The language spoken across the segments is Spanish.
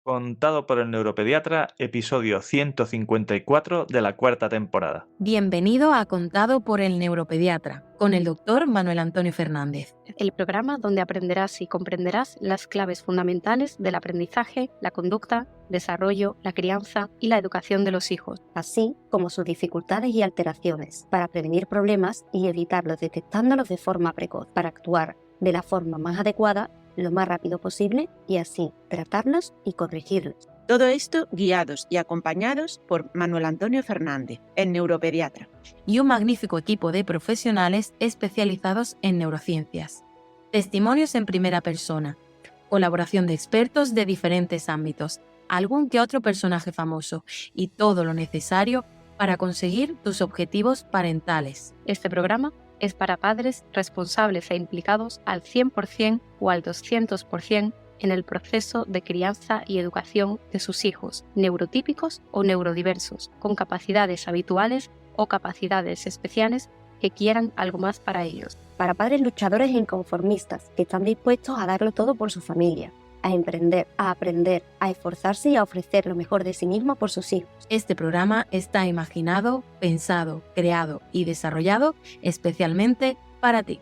Contado por el neuropediatra, episodio 154 de la cuarta temporada. Bienvenido a Contado por el neuropediatra, con el doctor Manuel Antonio Fernández. El programa donde aprenderás y comprenderás las claves fundamentales del aprendizaje, la conducta, desarrollo, la crianza y la educación de los hijos, así como sus dificultades y alteraciones, para prevenir problemas y evitarlos detectándolos de forma precoz, para actuar de la forma más adecuada lo más rápido posible y así tratarlos y corregirlos. Todo esto guiados y acompañados por Manuel Antonio Fernández, el neuropediatra. Y un magnífico equipo de profesionales especializados en neurociencias. Testimonios en primera persona, colaboración de expertos de diferentes ámbitos, algún que otro personaje famoso y todo lo necesario para conseguir tus objetivos parentales. Este programa es para padres responsables e implicados al 100% o al 200% en el proceso de crianza y educación de sus hijos, neurotípicos o neurodiversos, con capacidades habituales o capacidades especiales que quieran algo más para ellos. Para padres luchadores e inconformistas que están dispuestos a darlo todo por su familia, a emprender, a aprender, a esforzarse y a ofrecer lo mejor de sí mismo por sus hijos. Este programa está imaginado, pensado, creado y desarrollado especialmente para ti.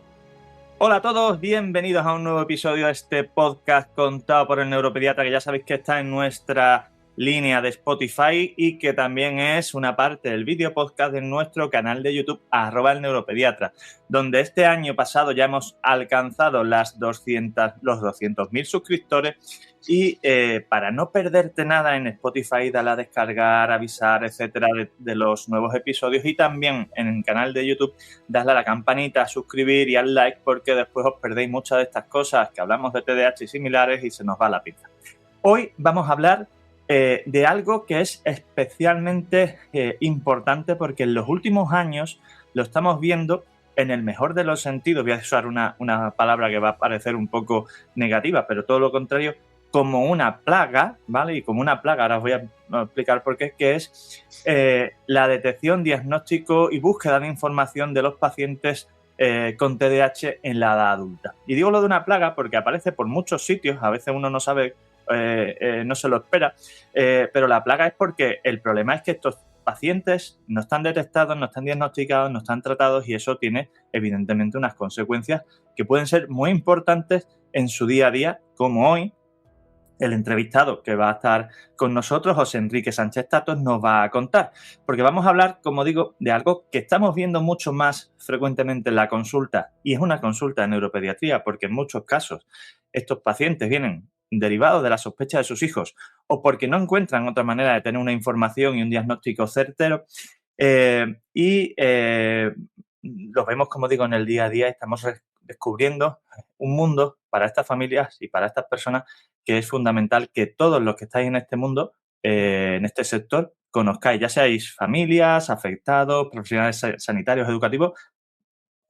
Hola a todos, bienvenidos a un nuevo episodio de este podcast contado por el neuropediatra, que ya sabéis que está en nuestra línea de Spotify y que también es una parte del vídeo podcast de nuestro canal de YouTube @el neuropediatra, donde este año pasado ya hemos alcanzado los 200.000 suscriptores y para no perderte nada en Spotify, dale a descargar, avisar, etcétera, de los nuevos episodios, y también en el canal de YouTube dadle a la campanita, a suscribir y al like, porque después os perdéis muchas de estas cosas que hablamos de TDAH y similares y se nos va la pinza. Hoy vamos a hablar de algo que es especialmente importante, porque en los últimos años lo estamos viendo en el mejor de los sentidos. Voy a usar una palabra que va a parecer un poco negativa, pero todo lo contrario, como una plaga, ¿vale? Y como una plaga, ahora os voy a explicar por qué, que es la detección, diagnóstico y búsqueda de información de los pacientes con TDAH en la edad adulta. Y digo lo de una plaga porque aparece por muchos sitios, a veces uno no sabe, no se lo espera, pero la plaga es porque el problema es que estos pacientes no están detectados, no están diagnosticados, no están tratados, y eso tiene evidentemente unas consecuencias que pueden ser muy importantes en su día a día, como hoy el entrevistado que va a estar con nosotros, José Enrique Sánchez Tatos, nos va a contar. Porque vamos a hablar, como digo, de algo que estamos viendo mucho más frecuentemente en la consulta, y es una consulta de neuropediatría, porque en muchos casos estos pacientes vienen derivados de la sospecha de sus hijos o porque no encuentran otra manera de tener una información y un diagnóstico certero. Los vemos, como digo, en el día a día. Estamos descubriendo un mundo para estas familias y para estas personas que es fundamental que todos los que estáis en este mundo, en este sector, conozcáis, ya seáis familias, afectados, profesionales sanitarios, educativos,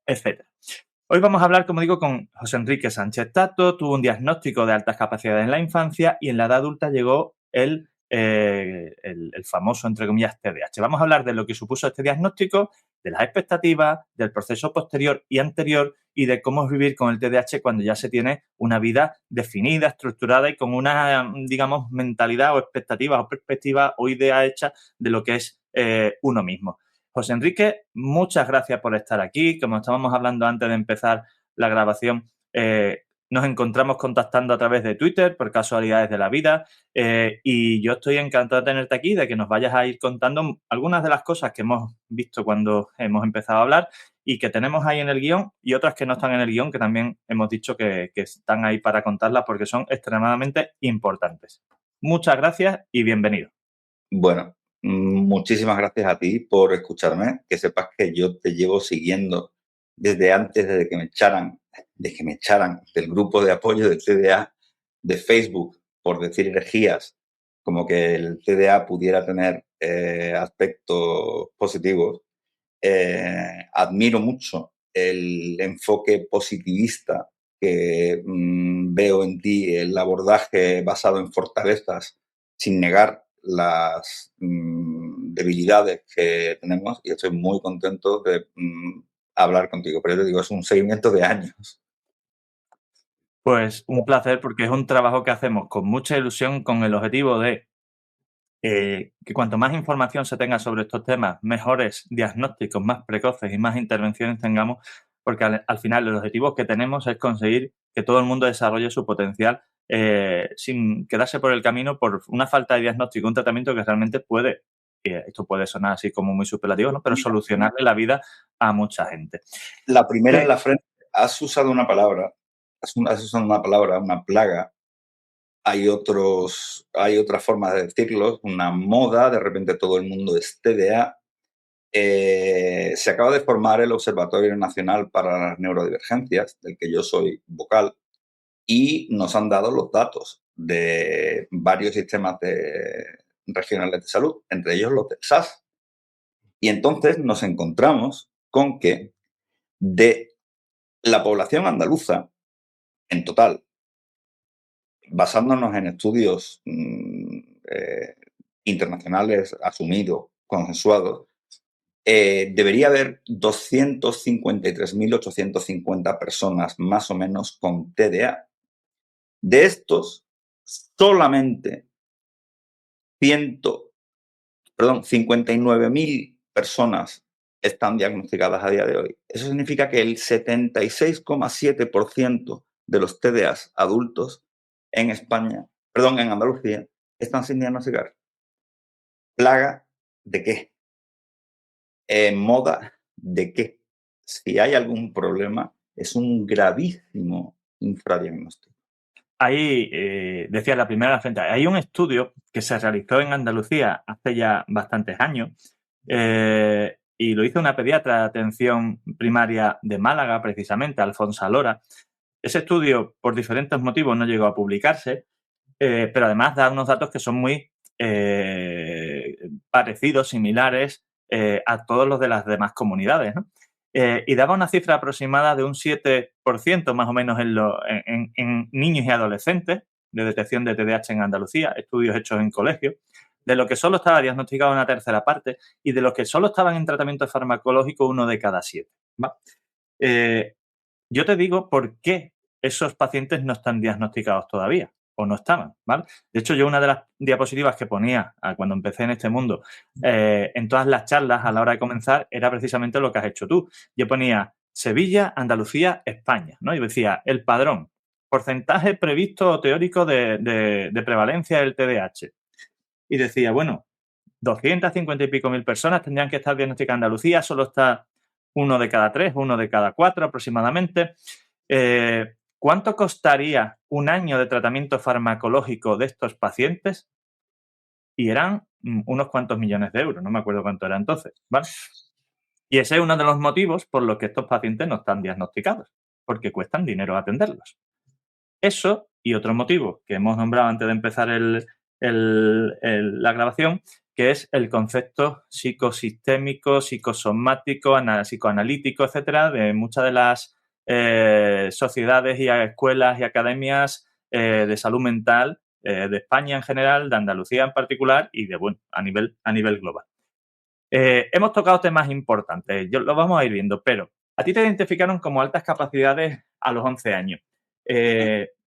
etc. Hoy vamos a hablar, como digo, con José Enrique Sánchez Tato. Tuvo un diagnóstico de altas capacidades en la infancia y en la edad adulta llegó el famoso, entre comillas, TDAH. Vamos a hablar de lo que supuso este diagnóstico, de las expectativas, del proceso posterior y anterior, y de cómo es vivir con el TDAH cuando ya se tiene una vida definida, estructurada y con una, digamos, mentalidad o expectativa o perspectiva o idea hecha de lo que es uno mismo. José Enrique, muchas gracias por estar aquí. Como estábamos hablando antes de empezar la grabación, nos encontramos contactando a través de Twitter por casualidades de la vida, y yo estoy encantado de tenerte aquí, de que nos vayas a ir contando algunas de las cosas que hemos visto cuando hemos empezado a hablar y que tenemos ahí en el guión, y otras que no están en el guión, que también hemos dicho que están ahí para contarlas porque son extremadamente importantes. Muchas gracias y bienvenido. Bueno, muchísimas gracias a ti por escucharme. Que sepas que yo te llevo siguiendo desde antes, de que me echaran del grupo de apoyo del TDA de Facebook por decir herejías, como que el TDA pudiera tener aspectos positivos. Admiro mucho el enfoque positivista que veo en ti, el abordaje basado en fortalezas, sin negar las debilidades que tenemos, y estoy muy contento de hablar contigo. Pero yo te digo, es un seguimiento de años. Pues un placer, porque es un trabajo que hacemos con mucha ilusión, con el objetivo de que cuanto más información se tenga sobre estos temas, mejores diagnósticos, más precoces y más intervenciones tengamos, porque al final el objetivo que tenemos es conseguir que todo el mundo desarrolle su potencial sin quedarse por el camino por una falta de diagnóstico, un tratamiento que realmente puede, esto puede sonar así como muy superlativo, ¿no? Pero solucionarle la vida a mucha gente. La primera en la frente, has usado una palabra, una plaga. Hay otras formas de decirlo, una moda, de repente todo el mundo es TDA. Se acaba de formar el Observatorio Nacional para las Neurodivergencias, del que yo soy vocal, y nos han dado los datos de varios sistemas regionales de salud, entre ellos los del SAS. Y entonces nos encontramos con que de la población andaluza, en total, basándonos en estudios internacionales asumidos, consensuados, debería haber 253.850 personas más o menos con TDA. De estos, solamente 59.000 personas están diagnosticadas a día de hoy. Eso significa que el 76,7% de los TDAs adultos en Andalucía, están sin diagnosticar. ¿Plaga de qué? ¿Moda de qué? Si hay algún problema, es un gravísimo infradiagnóstico. Ahí, decía la primera de la frente, hay un estudio que se realizó en Andalucía hace ya bastantes años y lo hizo una pediatra de atención primaria de Málaga, precisamente, Alfonso Lora. Ese estudio, por diferentes motivos, no llegó a publicarse, pero además da unos datos que son muy parecidos, similares a todos los de las demás comunidades, ¿no? Y daba una cifra aproximada de un 7% más o menos en niños y adolescentes de detección de TDAH en Andalucía, estudios hechos en colegios, de lo que solo estaba diagnosticado una tercera parte y de los que solo estaban en tratamiento farmacológico 1 de cada 7. ¿Va? Yo te digo por qué esos pacientes no están diagnosticados todavía o no estaban, ¿vale? De hecho, yo una de las diapositivas que ponía cuando empecé en este mundo en todas las charlas a la hora de comenzar era precisamente lo que has hecho tú. Yo ponía Sevilla, Andalucía, España, ¿no? Y decía el padrón, porcentaje previsto o teórico de prevalencia del TDAH. Y decía, bueno, 250 y pico mil personas tendrían que estar diagnosticadas en Andalucía, solo está 1 de cada 3, 1 de cada 4 aproximadamente. ¿Cuánto costaría un año de tratamiento farmacológico de estos pacientes? Y eran unos cuantos millones de euros, no me acuerdo cuánto era entonces, ¿vale? Y ese es uno de los motivos por los que estos pacientes no están diagnosticados, porque cuestan dinero atenderlos. Eso y otro motivo que hemos nombrado antes de empezar la grabación, que es el concepto psicosistémico, psicosomático, psicoanalítico, etcétera, de muchas de las sociedades y escuelas y academias de salud mental de España en general, de Andalucía en particular y a nivel global. Hemos tocado temas importantes, lo vamos a ir viendo, pero a ti te identificaron como altas capacidades a los 11 años.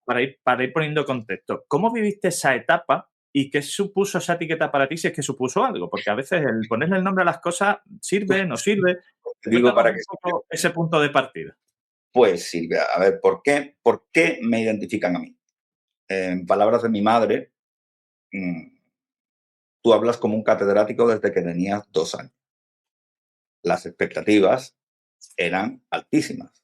Para ir poniendo contexto, ¿cómo viviste esa etapa y qué supuso esa etiqueta para ti, si es que supuso algo? Porque a veces el ponerle el nombre a las cosas sirve, no sirve. Digo para que ese punto de partida. Pues Silvia, a ver, ¿por qué me identifican a mí? En palabras de mi madre, tú hablas como un catedrático desde que tenías 2 años. Las expectativas eran altísimas.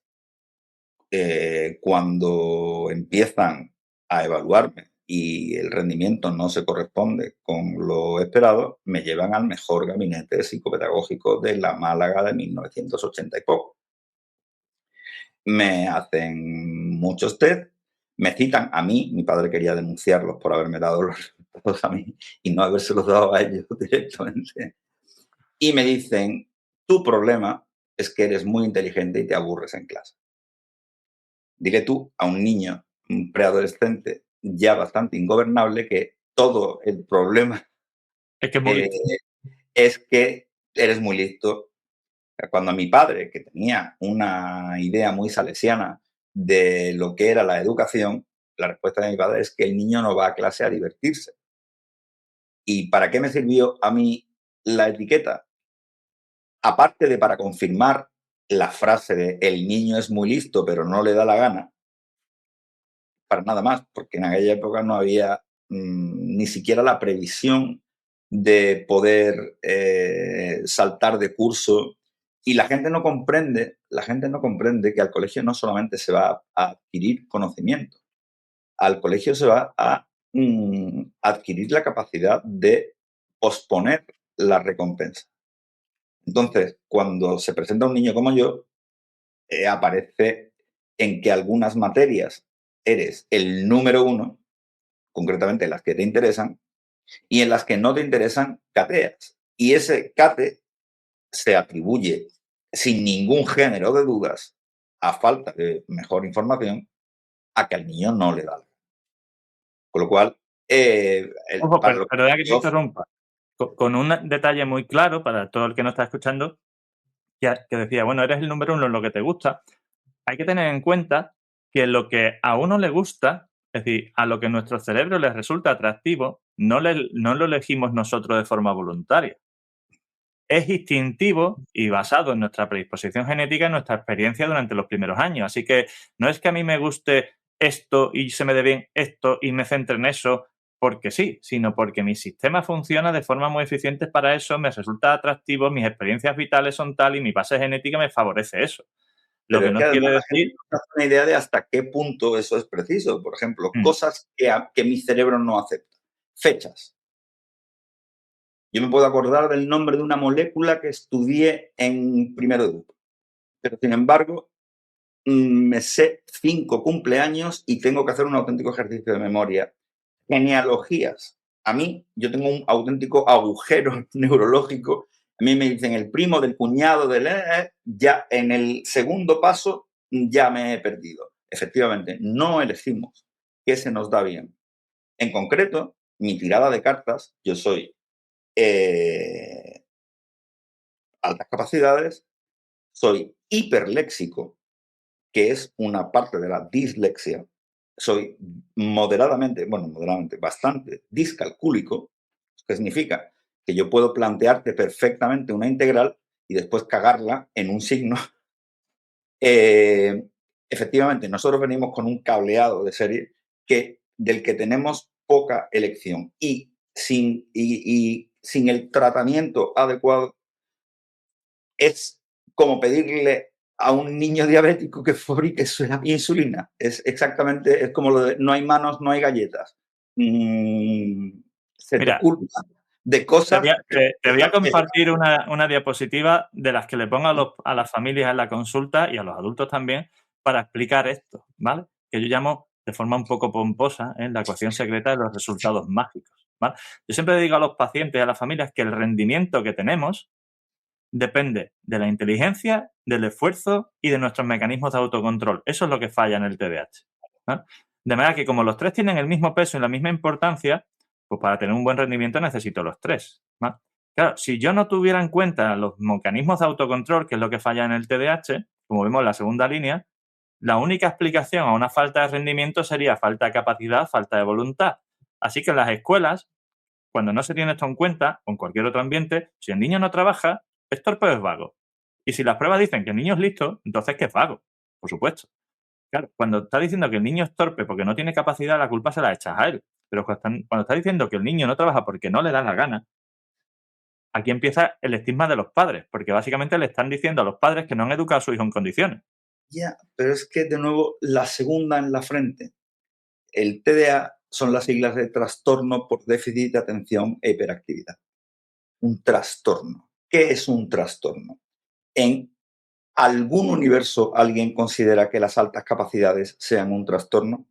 Cuando empiezan a evaluarme y el rendimiento no se corresponde con lo esperado, me llevan al mejor gabinete psicopedagógico de la Málaga de 1980 y poco. Me hacen muchos test, me citan a mí, mi padre quería denunciarlos por haberme dado los resultados a mí y no habérselos dado a ellos directamente. Y me dicen, tu problema es que eres muy inteligente y te aburres en clase. Dile tú a un niño, un preadolescente ya bastante ingobernable, que todo el problema es que eres muy listo. Cuando mi padre, que tenía una idea muy salesiana de lo que era la educación, la respuesta de mi padre es que el niño no va a clase a divertirse. ¿Y para qué me sirvió a mí la etiqueta? Aparte de para confirmar la frase de el niño es muy listo pero no le da la gana, para nada más, porque en aquella época no había ni siquiera la previsión de poder saltar de curso, y la gente no comprende que al colegio no solamente se va a adquirir conocimiento, al colegio se va a adquirir la capacidad de posponer la recompensa. Entonces, cuando se presenta un niño como yo, aparece en que algunas materias eres el número 1, concretamente las que te interesan, y en las que no te interesan, cateas. Y ese cate se atribuye sin ningún género de dudas, a falta de mejor información, a que al niño no le da. Con lo cual, Ojo, para pero ya que te interrumpa, con un detalle muy claro para todo el que no está escuchando, que decía, bueno, eres el número 1 en lo que te gusta. Hay que tener en cuenta que lo que a uno le gusta, es decir, a lo que nuestro cerebro le resulta atractivo, no lo elegimos nosotros de forma voluntaria. Es instintivo y basado en nuestra predisposición genética y nuestra experiencia durante los primeros años. Así que no es que a mí me guste esto y se me dé bien esto y me centre en eso porque sí, sino porque mi sistema funciona de forma muy eficiente para eso, me resulta atractivo, mis experiencias vitales son tal y mi base genética me favorece eso. Lo Pero que es no que además quiere la gente decir... no hace una idea de hasta qué punto eso es preciso. Por ejemplo, cosas que mi cerebro no acepta. Fechas. Yo me puedo acordar del nombre de una molécula que estudié en primero de grupo, pero sin embargo me sé 5 cumpleaños y tengo que hacer un auténtico ejercicio de memoria. Genealogías. A mí, yo tengo un auténtico agujero neurológico. A mí me dicen el primo del cuñado del... ya en el segundo paso ya me he perdido. Efectivamente, no elegimos qué se nos da bien. En concreto, mi tirada de cartas, yo soy altas capacidades, soy hiperléxico, que es una parte de la dislexia. Soy moderadamente, bastante discalcúlico, que significa que yo puedo plantearte perfectamente una integral y después cagarla en un signo. Efectivamente, nosotros venimos con un cableado de serie del que tenemos poca elección, y sin el tratamiento adecuado es como pedirle a un niño diabético que fabrique su insulina. Es exactamente, es como lo de no hay manos, no hay galletas. Se te culpa de cosas... Te voy a compartir una diapositiva de las que le pongo a las familias en la consulta y a los adultos también para explicar esto, ¿vale? Que yo llamo de forma un poco pomposa la ecuación secreta de los resultados mágicos, ¿vale? Yo siempre digo a los pacientes y a las familias que el rendimiento que tenemos depende de la inteligencia, del esfuerzo y de nuestros mecanismos de autocontrol. Eso es lo que falla en el TDAH, ¿no? De manera que como los tres tienen el mismo peso y la misma importancia, pues para tener un buen rendimiento necesito los tres, ¿no? Claro, si yo no tuviera en cuenta los mecanismos de autocontrol, que es lo que falla en el TDAH, como vemos en la segunda línea, la única explicación a una falta de rendimiento sería falta de capacidad, falta de voluntad. Así que en las escuelas, cuando no se tiene esto en cuenta, o en cualquier otro ambiente, si el niño no trabaja, ¿es torpe o es vago? Y si las pruebas dicen que el niño es listo, entonces que es vago, por supuesto. Claro, cuando está diciendo que el niño es torpe porque no tiene capacidad, la culpa se la echas a él. Pero cuando está diciendo que el niño no trabaja porque no le da la gana, aquí empieza el estigma de los padres, porque básicamente le están diciendo a los padres que no han educado a su hijo en condiciones. Ya, pero es que de nuevo la segunda en la frente. El TDA son las siglas de trastorno por déficit de atención e hiperactividad. Un trastorno. ¿Qué es un trastorno? En algún universo alguien considera que las altas capacidades sean un trastorno.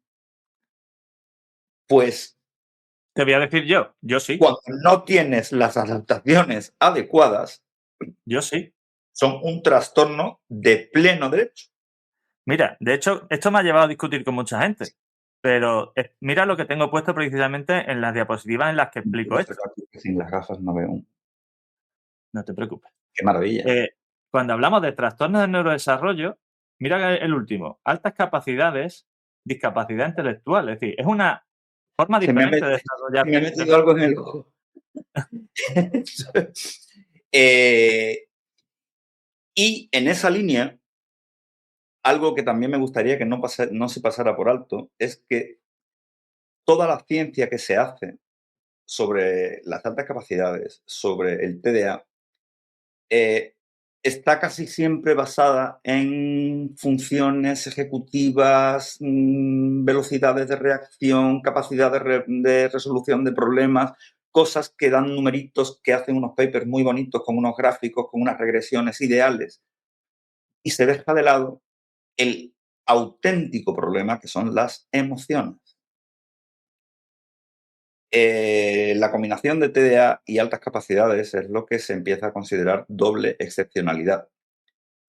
Pues te voy a decir yo sí. Cuando no tienes las adaptaciones adecuadas, yo sí, son un trastorno de pleno derecho. Mira, de hecho, esto me ha llevado a discutir con mucha gente, pero mira lo que tengo puesto precisamente en las diapositivas en las que explico esto. Sin las gafas no veo. No te preocupes. Qué maravilla. Cuando hablamos de trastornos del neurodesarrollo, mira el último, altas capacidades, discapacidad intelectual. Es decir, es una forma diferente de desarrollar. Me he metido algo en el ojo. Y en esa línea, algo que también me gustaría que no se pasara por alto es que toda la ciencia que se hace sobre las altas capacidades, sobre el TDA, está casi siempre basada en funciones ejecutivas, velocidades de reacción, capacidad de resolución de problemas, cosas que dan numeritos, que hacen unos papers muy bonitos con unos gráficos, con unas regresiones ideales, y se deja de lado el auténtico problema que son las emociones. La combinación de TDA y altas capacidades es lo que se empieza a considerar doble excepcionalidad,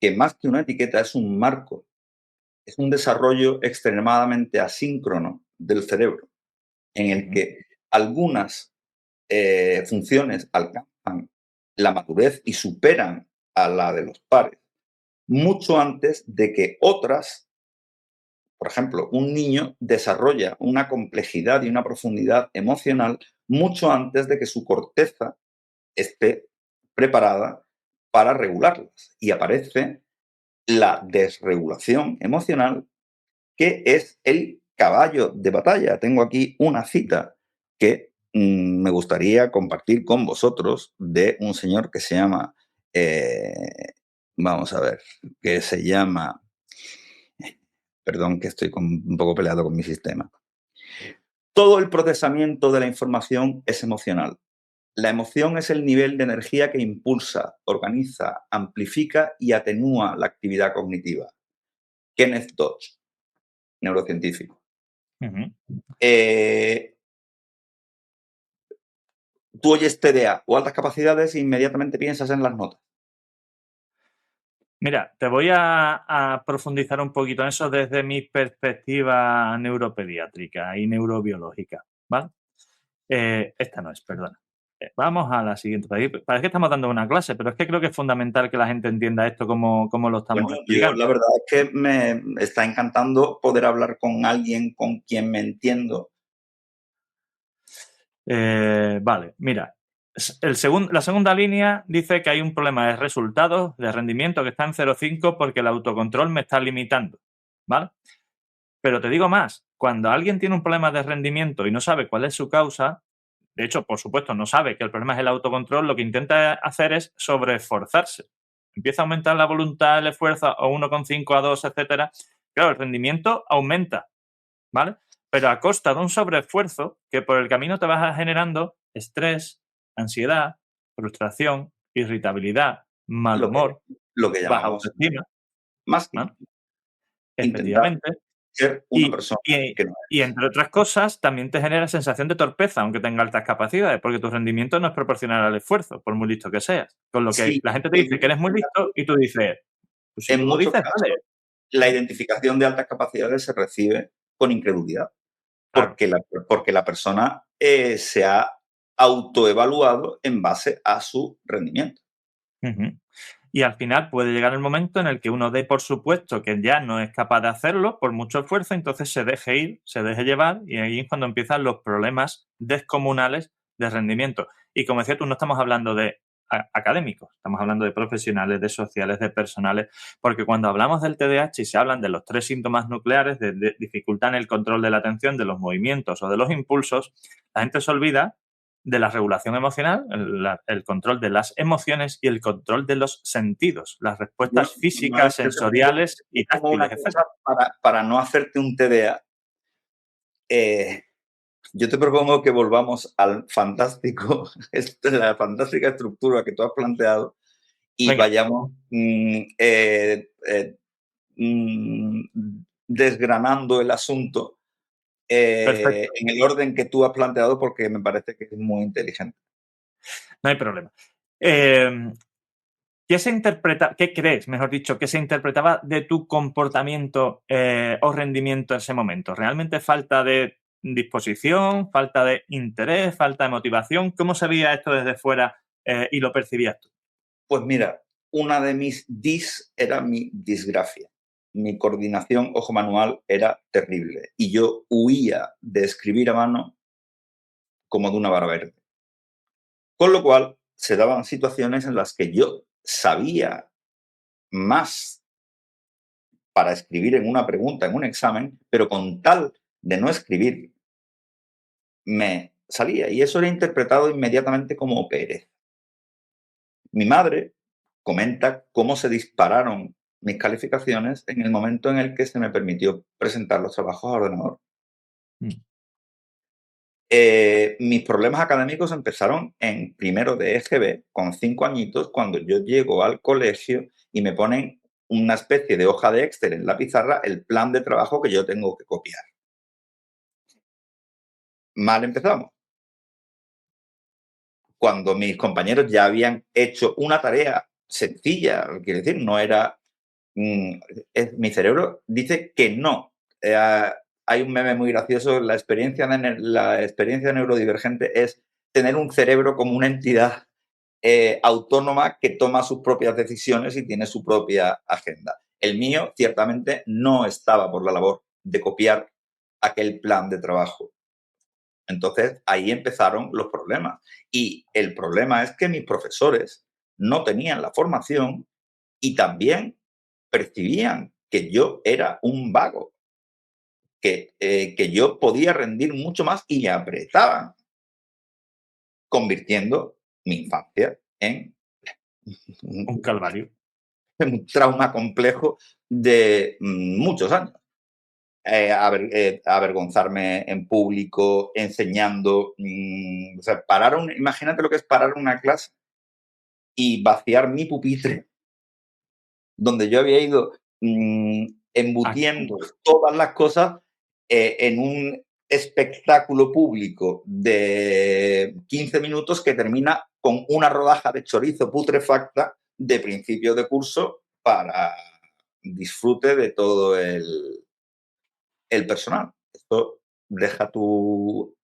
que más que una etiqueta es un marco, es un desarrollo extremadamente asíncrono del cerebro, en el que algunas funciones alcanzan la madurez y superan a la de los pares mucho antes de que otras. Por ejemplo, un niño desarrolla una complejidad y una profundidad emocional mucho antes de que su corteza esté preparada para regularlas. Y aparece la desregulación emocional, que es el caballo de batalla. Tengo aquí una cita que me gustaría compartir con vosotros de un señor que se llama, vamos a ver, que se llama... Perdón, que estoy un poco peleado con mi sistema. Todo el procesamiento de la información es emocional. La emoción es el nivel de energía que impulsa, organiza, amplifica y atenúa la actividad cognitiva. Kenneth Dodge, neurocientífico. Tú oyes TDA o altas capacidades e inmediatamente piensas en las notas. Mira, te voy a profundizar un poquito en eso desde mi perspectiva neuropediátrica y neurobiológica, ¿vale? Esta no es, perdona. Vamos a la siguiente. Parece que estamos dando una clase, pero es que creo que es fundamental que la gente entienda esto como lo estamos explicando. La verdad es que me está encantando poder hablar con alguien con quien me entiendo. Vale, mira. La segunda línea dice que hay un problema de resultados, de rendimiento que está en 0,5 porque el autocontrol me está limitando, ¿vale? Pero te digo más, cuando alguien tiene un problema de rendimiento y no sabe cuál es su causa, de hecho, por supuesto, no sabe que el problema es el autocontrol, lo que intenta hacer es sobreesforzarse. Empieza a aumentar la voluntad, el esfuerzo a 1,5, a 2, etcétera. Claro, el rendimiento aumenta, ¿vale? Pero a costa de un sobreesfuerzo que por el camino te vas generando estrés, ansiedad, frustración, irritabilidad, mal humor, lo que baja llamamos autoestima. masking. ¿No? Efectivamente. Ser una persona que no y entre otras cosas, también te genera sensación de torpeza, aunque tenga altas capacidades, porque tu rendimiento no es proporcional al esfuerzo, por muy listo que seas. Con lo que Sí, la gente te dice que eres muy listo y tú dices, pues si en tú lo muchos dices, casos, vale. la identificación de altas capacidades se recibe con incredulidad, Claro. porque la persona se ha autoevaluado en base a su rendimiento. Y al final puede llegar el momento en el que uno dé por supuesto que ya no es capaz de hacerlo por mucho esfuerzo, entonces se deje ir, se deje llevar, y ahí es cuando empiezan los problemas descomunales de rendimiento. Y como decía tú, no estamos hablando de académicos, estamos hablando de profesionales, de sociales, de personales, porque cuando hablamos del TDAH y se hablan de los 3 síntomas nucleares, de dificultad en el control de la atención, de los movimientos o de los impulsos, la gente se olvida de la regulación emocional, el control de las emociones y el control de los sentidos, las respuestas físicas, sensoriales y táctiles, etc. Para no hacerte un TDA, yo te propongo que volvamos al fantástico, la fantástica estructura que tú has planteado y vayamos desgranando el asunto en el orden que tú has planteado, porque me parece que es muy inteligente. No hay problema. ¿Qué crees, mejor dicho, que se interpretaba de tu comportamiento o rendimiento en ese momento? ¿Realmente falta de disposición, falta de interés, falta de motivación? ¿Cómo se veía esto desde fuera y lo percibías tú? Pues mira, una de mis dis era mi disgrafia. mi coordinación ojo-manual era terrible y yo huía de escribir a mano como de una vara verde. Con lo cual, se daban situaciones en las que yo sabía más para escribir en una pregunta, en un examen, pero con tal de no escribir, me salía. Y eso era interpretado inmediatamente como pereza. Mi madre comenta cómo se dispararon mis calificaciones en el momento en el que se me permitió presentar los trabajos a ordenador. Mis problemas académicos empezaron en primero de EGB, con 5 añitos, cuando yo llego al colegio y me ponen una especie de hoja de Excel en la pizarra, el plan de trabajo que yo tengo que copiar. Mal empezamos. Cuando mis compañeros ya habían hecho una tarea sencilla, quiero decir, no era... mi cerebro dice que no. Hay un meme muy gracioso, la experiencia neurodivergente es tener un cerebro como una entidad autónoma que toma sus propias decisiones y tiene su propia agenda. El mío, ciertamente, no estaba por la labor de copiar aquel plan de trabajo. Entonces, ahí empezaron los problemas. Y el problema es que mis profesores no tenían la formación y también percibían que yo era un vago, que yo podía rendir mucho más y me apretaban, convirtiendo mi infancia en Un calvario. un trauma complejo de muchos años. Avergonzarme en público, enseñando. O sea, imagínate lo que es parar una clase y vaciar mi pupitre, donde yo había ido embutiendo todas las cosas en un espectáculo público de 15 minutos que termina con una rodaja de chorizo putrefacta de principio de curso para disfrute de todo el personal. Esto deja tu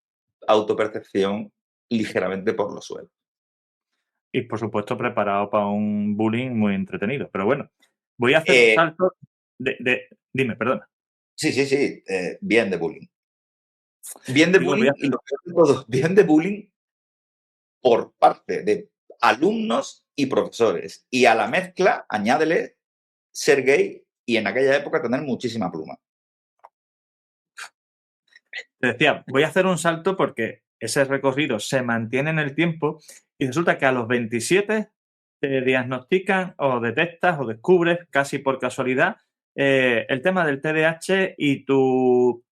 autopercepción ligeramente por los suelos. Y por supuesto preparado para un bullying muy entretenido. Pero bueno, voy a hacer un salto Dime, perdona. Sí, bien de bullying. Bien de bullying, y lo peor de todo, bien de bullying por parte de alumnos y profesores. Y a la mezcla, añádele ser gay y en aquella época tener muchísima pluma. Te decía, voy a hacer un salto porque ese recorrido se mantiene en el tiempo y resulta que a los 27 te diagnostican o detectas o descubres casi por casualidad el tema del TDAH y tu,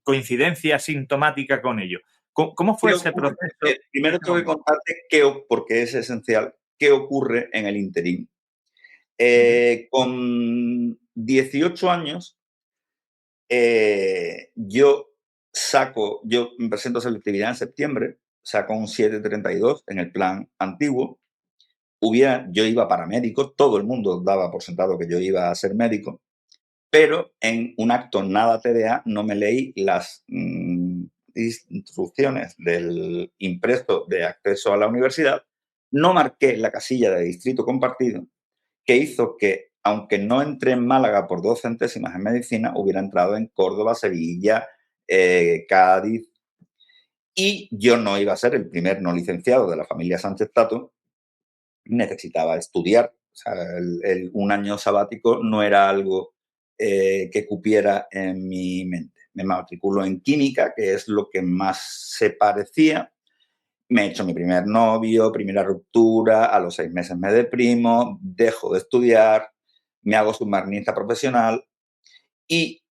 coincidencia sintomática con ello. ¿Cómo fue ese proceso? Primero tengo que contarte porque es esencial, qué ocurre en el interín. Con 18 años, yo me presento a selectividad en septiembre, saco un 7,32 en el plan antiguo. Yo iba para médico, todo el mundo daba por sentado que yo iba a ser médico, pero en un acto nada TDA no me leí las instrucciones del impreso de acceso a la universidad, no marqué la casilla de distrito compartido, que hizo que, aunque no entré en Málaga por 2 centésimas en medicina, hubiera entrado en Córdoba, Sevilla, Cádiz, y yo no iba a ser el primer no licenciado de la familia Sánchez Tato, necesitaba estudiar. O sea, un año sabático no era algo que cupiera en mi mente. Me matriculo en química, que es lo que más se parecía. Me he hecho mi primer novio, primera ruptura, a los 6 meses me deprimo, dejo de estudiar, me hago submarinista profesional y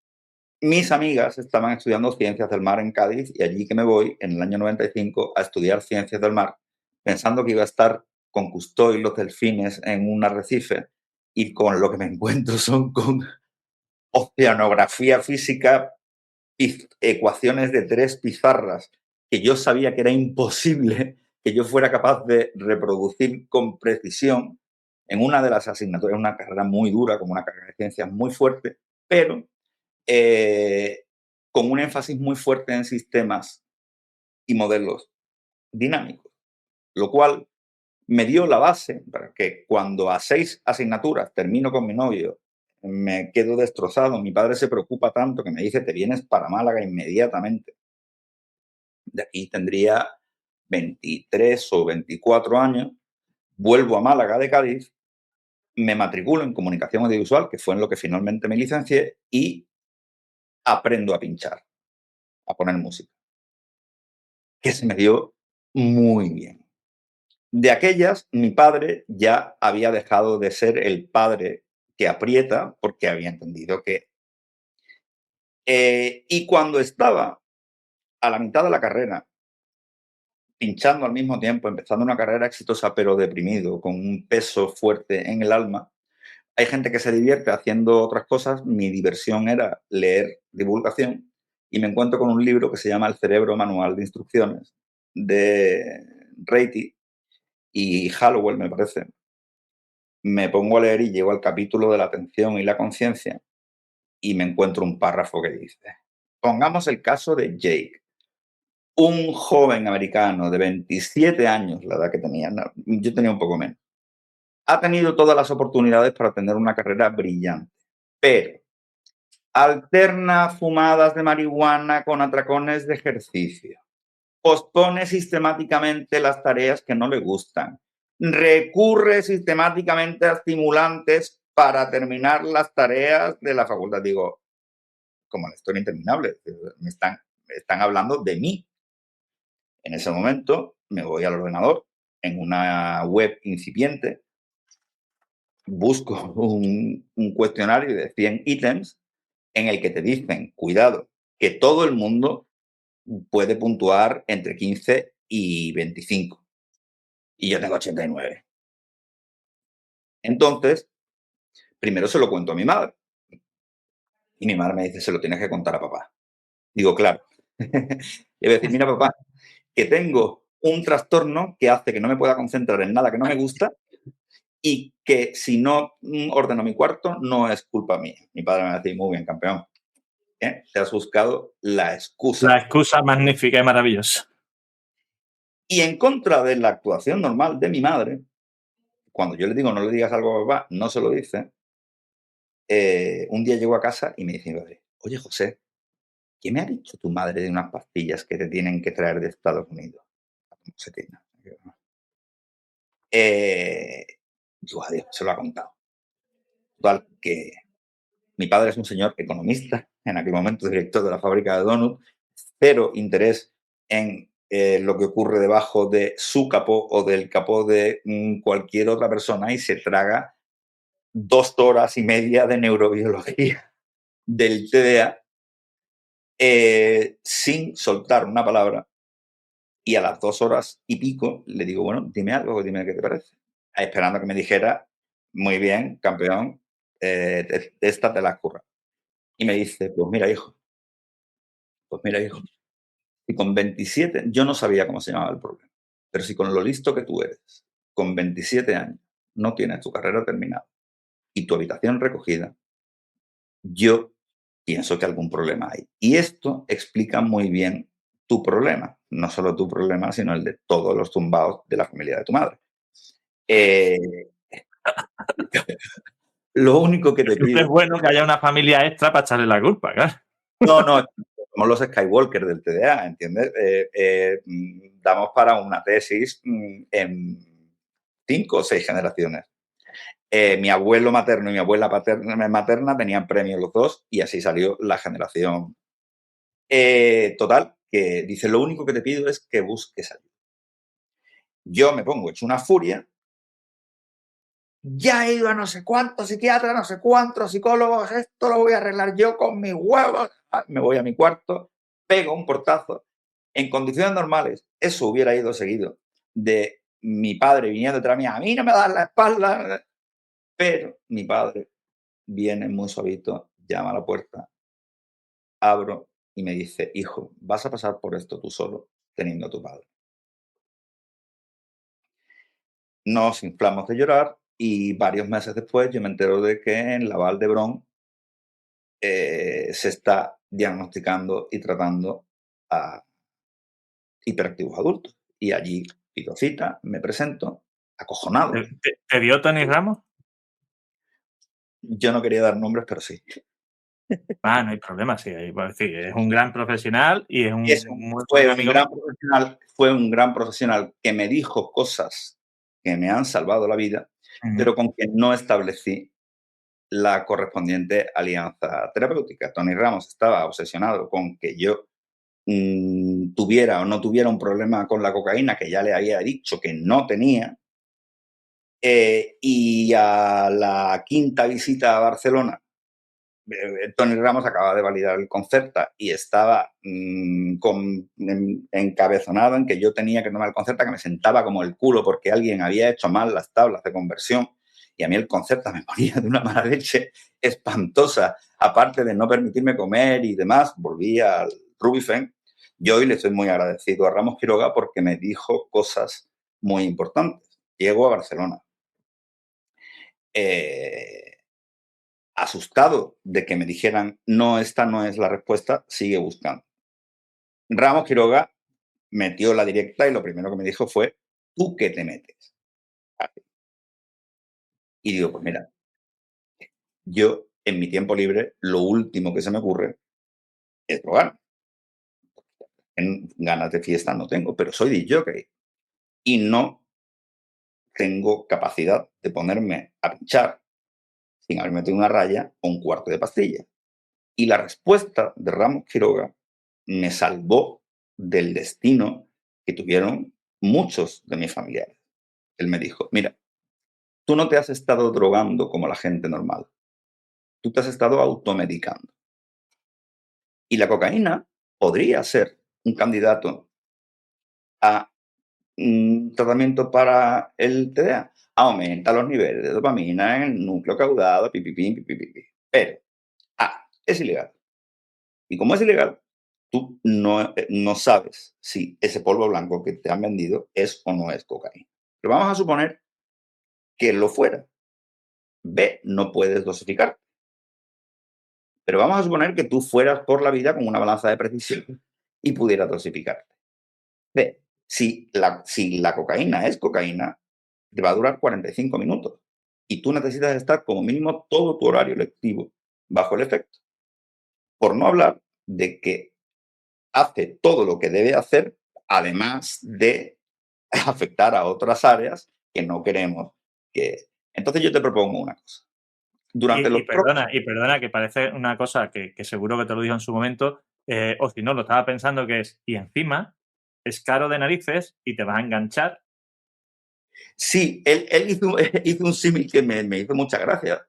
mis amigas estaban estudiando ciencias del mar en Cádiz y allí que me voy en el año 95 a estudiar ciencias del mar, pensando que iba a estar con Cousteau y los delfines en un arrecife y con lo que me encuentro son con oceanografía física, ecuaciones de 3 pizarras que yo sabía que era imposible que yo fuera capaz de reproducir con precisión en una de las asignaturas, una carrera muy dura, como una carrera de ciencias muy fuerte, pero con un énfasis muy fuerte en sistemas y modelos dinámicos, lo cual me dio la base para que cuando a 6 asignaturas termino con mi novio, me quedo destrozado, mi padre se preocupa tanto que me dice, te vienes para Málaga inmediatamente. De aquí tendría 23 o 24 años, vuelvo a Málaga de Cádiz, me matriculo en comunicación audiovisual, que fue en lo que finalmente me licencié, y aprendo a pinchar, a poner música, que se me dio muy bien. De aquellas, mi padre ya había dejado de ser el padre que aprieta, porque había entendido que... y cuando estaba a la mitad de la carrera, pinchando al mismo tiempo, empezando una carrera exitosa, pero deprimido, con un peso fuerte en el alma, hay gente que se divierte haciendo otras cosas, mi diversión era leer divulgación, y me encuentro con un libro que se llama El cerebro manual de instrucciones, de Reti y Hallowell, me parece. Me pongo a leer y llego al capítulo de la atención y la conciencia y me encuentro un párrafo que dice, pongamos el caso de Jake, un joven americano de 27 años, la edad que tenía, no, yo tenía un poco menos, ha tenido todas las oportunidades para tener una carrera brillante, pero alterna fumadas de marihuana con atracones de ejercicio, pospone sistemáticamente las tareas que no le gustan, recurre sistemáticamente a estimulantes para terminar las tareas de la facultad. Digo, como la historia interminable, me están hablando de mí. En ese momento me voy al ordenador, en una web incipiente, busco un cuestionario de 100 ítems en el que te dicen, cuidado, que todo el mundo puede puntuar entre 15 y 25. Y yo tengo 89. Entonces, primero se lo cuento a mi madre. Y mi madre me dice, se lo tienes que contar a papá. Digo, claro. Y voy a decir, mira, papá, que tengo un trastorno que hace que no me pueda concentrar en nada que no me gusta y que si no ordeno mi cuarto no es culpa mía. Mi padre me va a decir, muy bien, campeón. Te has buscado la excusa. La excusa magnífica y maravillosa. Y en contra de la actuación normal de mi madre, cuando yo le digo no le digas algo a papá, no se lo dice, un día llego a casa y me dice mi padre, oye, José, ¿qué me ha dicho tu madre de unas pastillas que te tienen que traer de Estados Unidos? No sé qué. Digo, adiós, se lo ha contado. Total, que mi padre es un señor economista, en aquel momento director de la fábrica de donuts, cero interés en lo que ocurre debajo de su capó o del capó de cualquier otra persona y se traga 2 horas y media de neurobiología del TDA sin soltar una palabra. Y a las 2 horas y pico le digo, bueno, dime algo, dime qué te parece. Esperando que me dijera, muy bien, campeón, esta te la has currado. Y me dice, pues mira, hijo, y con 27, yo no sabía cómo se llamaba el problema, pero si con lo listo que tú eres, con 27 años, no tienes tu carrera terminada y tu habitación recogida, yo pienso que algún problema hay. Y esto explica muy bien tu problema, no solo tu problema, sino el de todos los tumbados de la familia de tu madre. Lo único que te Siempre pido... es bueno que haya una familia extra para echarle la culpa, claro. No, somos los Skywalker del TDA, ¿entiendes? Damos para una tesis en 5 o 6 generaciones. Mi abuelo materno y mi abuela materna tenían premios los dos y así salió la generación. Total, que dice, lo único que te pido es que busques ayuda. Yo me pongo hecho una furia. Ya he ido a no sé cuántos psiquiatras, no sé cuántos psicólogos, esto lo voy a arreglar yo con mis huevos. Me voy a mi cuarto, pego un portazo. En condiciones normales, eso hubiera ido seguido de mi padre viniendo detrás mía, a mí no me das la espalda. Pero mi padre viene muy suavito, llama a la puerta, abro y me dice, hijo, vas a pasar por esto tú solo, teniendo a tu padre. Nos inflamos de llorar y varios meses después yo me entero de que en la Vall d'Hebron se está diagnosticando y tratando a hiperactivos adultos. Y allí pido cita, me presento acojonado. ¿Te dio Tony Ramos? Yo no quería dar nombres, pero sí. No hay problema, sí. Es un gran profesional y es un muy fue buen un amigo. fue un gran profesional que me dijo cosas que me han salvado la vida, pero con quien no establecí la correspondiente alianza terapéutica. Tony Ramos estaba obsesionado con que yo tuviera o no tuviera un problema con la cocaína, que ya le había dicho que no tenía, y a la quinta visita a Barcelona, Tony Ramos acaba de validar el Concerta y estaba encabezonado en que yo tenía que tomar el Concerta, que me sentaba como el culo porque alguien había hecho mal las tablas de conversión, y a mí el Concerta me ponía de una mala leche espantosa, aparte de no permitirme comer y demás. Volví al Rubifen. Yo hoy le estoy muy agradecido a Ramos Quiroga porque me dijo cosas muy importantes. Llego a Barcelona. Asustado de que me dijeran, no, esta no es la respuesta, sigue buscando. Ramos Quiroga metió la directa y lo primero que me dijo fue, ¿tú qué te metes? Y digo, pues mira, yo en mi tiempo libre lo último que se me ocurre es drogar. En ganas de fiesta no tengo, pero soy DJ y no tengo capacidad de ponerme a pinchar sin haber metido una raya o un cuarto de pastilla. Y la respuesta de Ramos Quiroga me salvó del destino que tuvieron muchos de mis familiares. Él me dijo, mira, tú no te has estado drogando como la gente normal. Tú te has estado automedicando. Y la cocaína podría ser un candidato a un tratamiento para el TDA. Aumenta los niveles de dopamina en el núcleo caudado, pipipi. Pero, es ilegal. Y como es ilegal, tú no sabes si ese polvo blanco que te han vendido es o no es cocaína. Pero vamos a suponer que lo fuera. B, no puedes dosificar. Pero vamos a suponer que tú fueras por la vida con una balanza de precisión y pudieras dosificarte. B, si la cocaína es cocaína, te va a durar 45 minutos. Y tú necesitas estar como mínimo todo tu horario lectivo bajo el efecto. Por no hablar de que hace todo lo que debe hacer, además de afectar a otras áreas que no queremos que... Entonces yo te propongo una cosa. Perdona, que parece una cosa que seguro que te lo dijo en su momento, o si no, lo estaba pensando que es, y encima es caro de narices y te vas a enganchar. Sí, él hizo un símil que me hizo mucha gracia.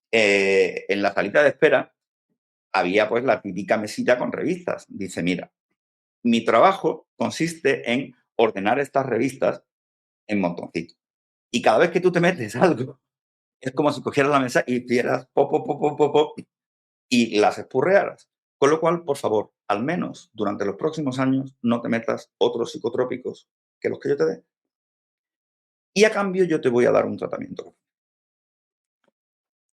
En la salita de espera había pues la típica mesita con revistas. Dice, mira, mi trabajo consiste en ordenar estas revistas en montoncitos. Y cada vez que tú te metes algo, es como si cogieras la mesa y hicieras pop, y las espurrearas. Con lo cual, por favor, al menos durante los próximos años, no te metas otros psicotrópicos que los que yo te dé. Y a cambio yo te voy a dar un tratamiento.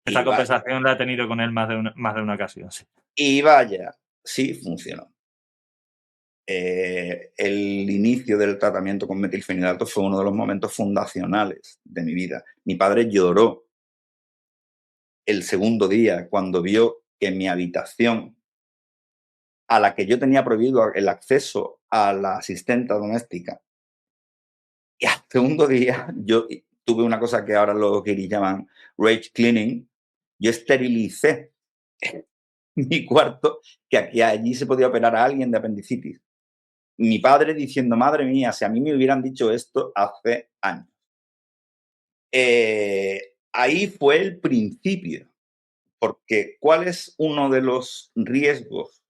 Esta conversación la he tenido con él más de una ocasión, sí. Y vaya, sí funcionó. El inicio del tratamiento con metilfenidato fue uno de los momentos fundacionales de mi vida. Mi padre lloró el segundo día cuando vio que mi habitación, a la que yo tenía prohibido el acceso a la asistenta doméstica, y al segundo día yo tuve una cosa que ahora los guiris llaman rage cleaning. Yo esterilicé mi cuarto, que allí se podía operar a alguien de apendicitis. Mi padre diciendo, madre mía, si a mí me hubieran dicho esto hace años. Ahí fue el principio, porque ¿cuál es uno de los riesgos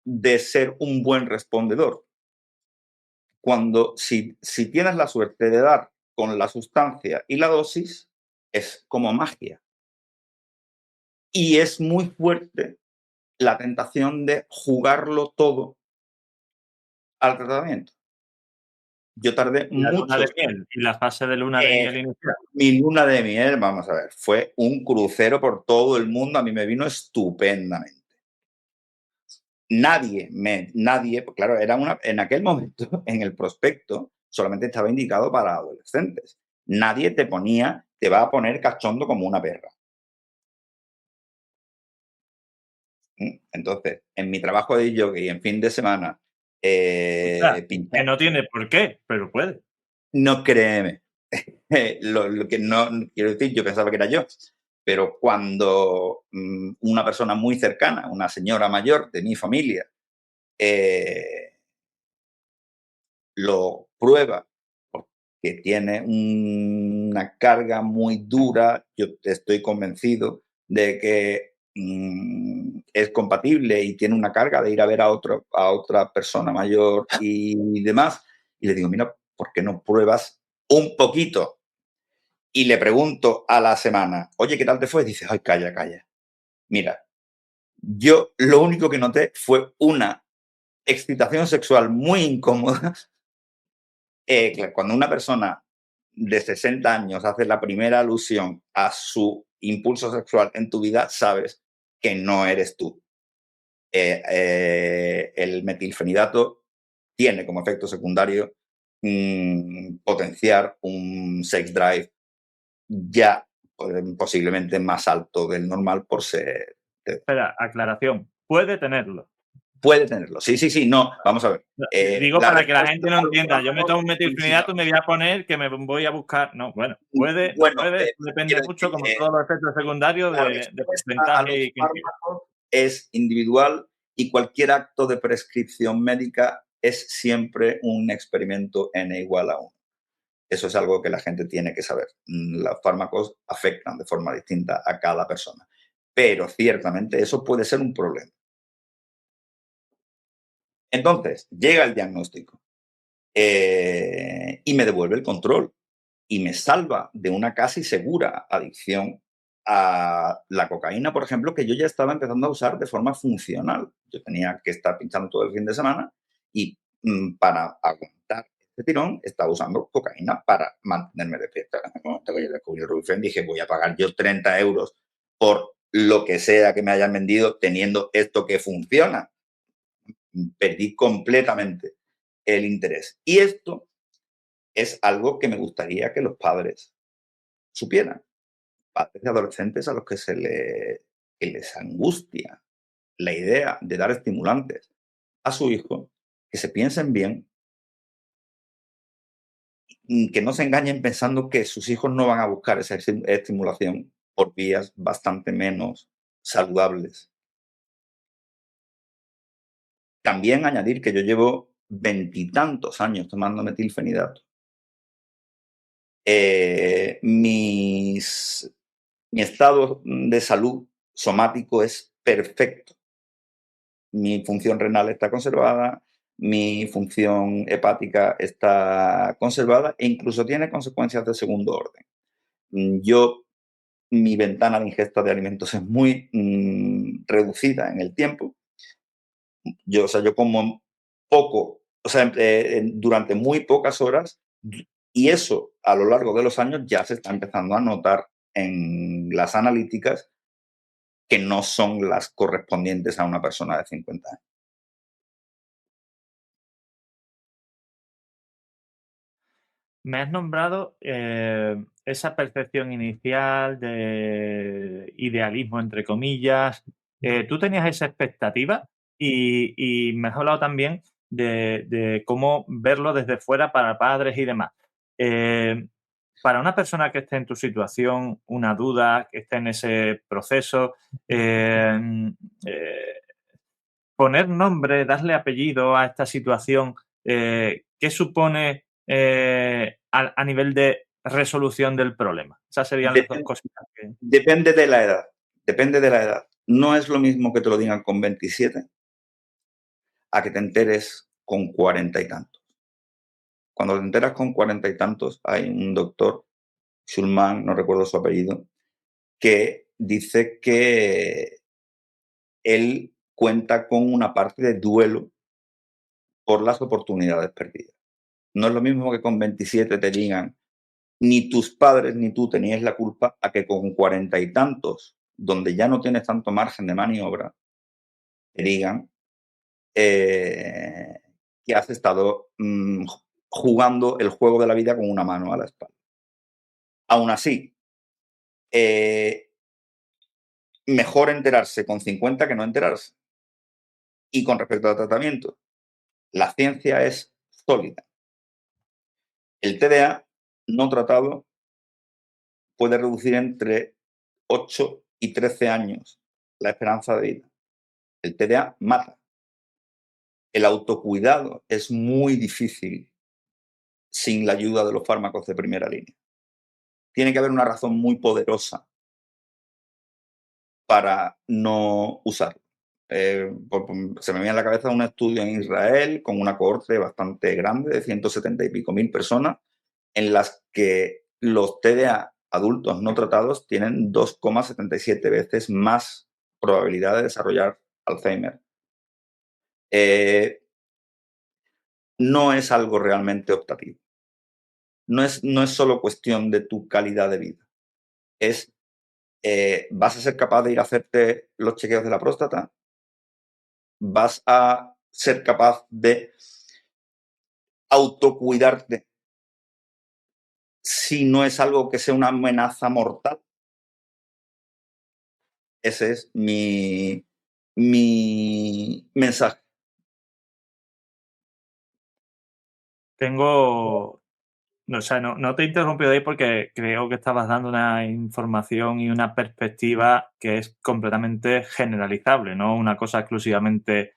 de ser un buen respondedor? Cuando si tienes la suerte de dar con la sustancia y la dosis, es como magia. Y es muy fuerte la tentación de jugarlo todo al tratamiento. Yo tardé ¿Y la mucho. luna de miel? ¿Y la fase de luna de miel inicial? Mi luna de miel, vamos a ver, fue un crucero por todo el mundo. A mí me vino estupendamente. Nadie, pues claro, en aquel momento, en el prospecto, solamente estaba indicado para adolescentes. Nadie te va a poner cachondo como una perra. Entonces, en mi trabajo de jockey, en fin de semana, que no tiene por qué, pero puede. No, créeme. Lo que no quiero decir, yo pensaba que era yo, pero cuando una persona muy cercana, una señora mayor de mi familia, lo prueba porque tiene una carga muy dura, yo estoy convencido de que es compatible y tiene una carga de ir a ver a otra persona mayor y demás, y le digo, mira, ¿por qué no pruebas un poquito? Y le pregunto a la semana, oye, ¿qué tal te fue? Dice, ay, calla, calla. Mira, yo lo único que noté fue una excitación sexual muy incómoda. Cuando una persona de 60 años hace la primera alusión a su impulso sexual en tu vida, sabes que no eres tú. El metilfenidato tiene como efecto secundario potenciar un sex drive ya posiblemente más alto del normal por ser... Espera, aclaración. Puede tenerlo. Puede tenerlo. Sí, no. Vamos a ver. Digo para que la gente no entienda. Yo me tomo un metilfenidato y me voy a poner que me voy a buscar. No, bueno, puede, depende mucho, como todos los efectos secundarios, de porcentaje y es individual y cualquier acto de prescripción médica es siempre un experimento n igual a 1. Eso es algo que la gente tiene que saber. Los fármacos afectan de forma distinta a cada persona, pero ciertamente eso puede ser un problema. Entonces, llega el diagnóstico y me devuelve el control y me salva de una casi segura adicción a la cocaína, por ejemplo, que yo ya estaba empezando a usar de forma funcional. Yo tenía que estar pinchando todo el fin de semana y para aguantar este tirón estaba usando cocaína para mantenerme despierta. Cuando yo descubrí el Rubifen, dije, voy a pagar yo 30 euros por lo que sea que me hayan vendido teniendo esto que funciona. Perdí completamente el interés. Y esto es algo que me gustaría que los padres supieran. Padres de adolescentes a los que les angustia la idea de dar estimulantes a su hijo, que se piensen bien, que no se engañen pensando que sus hijos no van a buscar esa estimulación por vías bastante menos saludables. También añadir que yo llevo 20 y tantos años tomando metilfenidato. Mi estado de salud somático es perfecto. Mi función renal está conservada, mi función hepática está conservada e incluso tiene consecuencias de segundo orden. Mi ventana de ingesta de alimentos es muy reducida en el tiempo. Yo como poco, durante muy pocas horas, y eso a lo largo de los años ya se está empezando a notar en las analíticas que no son las correspondientes a una persona de 50 años. Me has nombrado esa percepción inicial de idealismo, entre comillas. ¿Tú tenías esa expectativa? Y me has hablado también de cómo verlo desde fuera para padres y demás. Para una persona que esté en tu situación, una duda, que esté en ese proceso, poner nombre, darle apellido a esta situación, ¿qué supone a nivel de resolución del problema? Esas serían las dos cositas que... Depende de la edad. Depende de la edad. No es lo mismo que te lo digan con 27 a que te enteres con 40 y tantos. Cuando te enteras con 40 y tantos, hay un doctor, Schulman, no recuerdo su apellido, que dice que él cuenta con una parte de duelo por las oportunidades perdidas. No es lo mismo que con 27 te digan, ni tus padres ni tú tenías la culpa, a que con 40 y tantos, donde ya no tienes tanto margen de maniobra, te digan que has estado jugando el juego de la vida con una mano a la espalda. Aún así, mejor enterarse con 50 que no enterarse. Y con respecto al tratamiento, la ciencia es sólida. El TDA no tratado puede reducir entre 8 y 13 años la esperanza de vida. El TDA mata. El autocuidado es muy difícil sin la ayuda de los fármacos de primera línea. Tiene que haber una razón muy poderosa para no usarlo. Se me viene a la cabeza un estudio en Israel con una cohorte bastante grande de 170 y pico mil personas en las que los TDA adultos no tratados tienen 2,77 veces más probabilidad de desarrollar Alzheimer. No es algo realmente optativo. No es solo cuestión de tu calidad de vida. ¿Vas a ser capaz de ir a hacerte los chequeos de la próstata? ¿Vas a ser capaz de autocuidarte si no es algo que sea una amenaza mortal? Ese es mi mensaje. No te he interrumpido ahí porque creo que estabas dando una información y una perspectiva que es completamente generalizable, no una cosa exclusivamente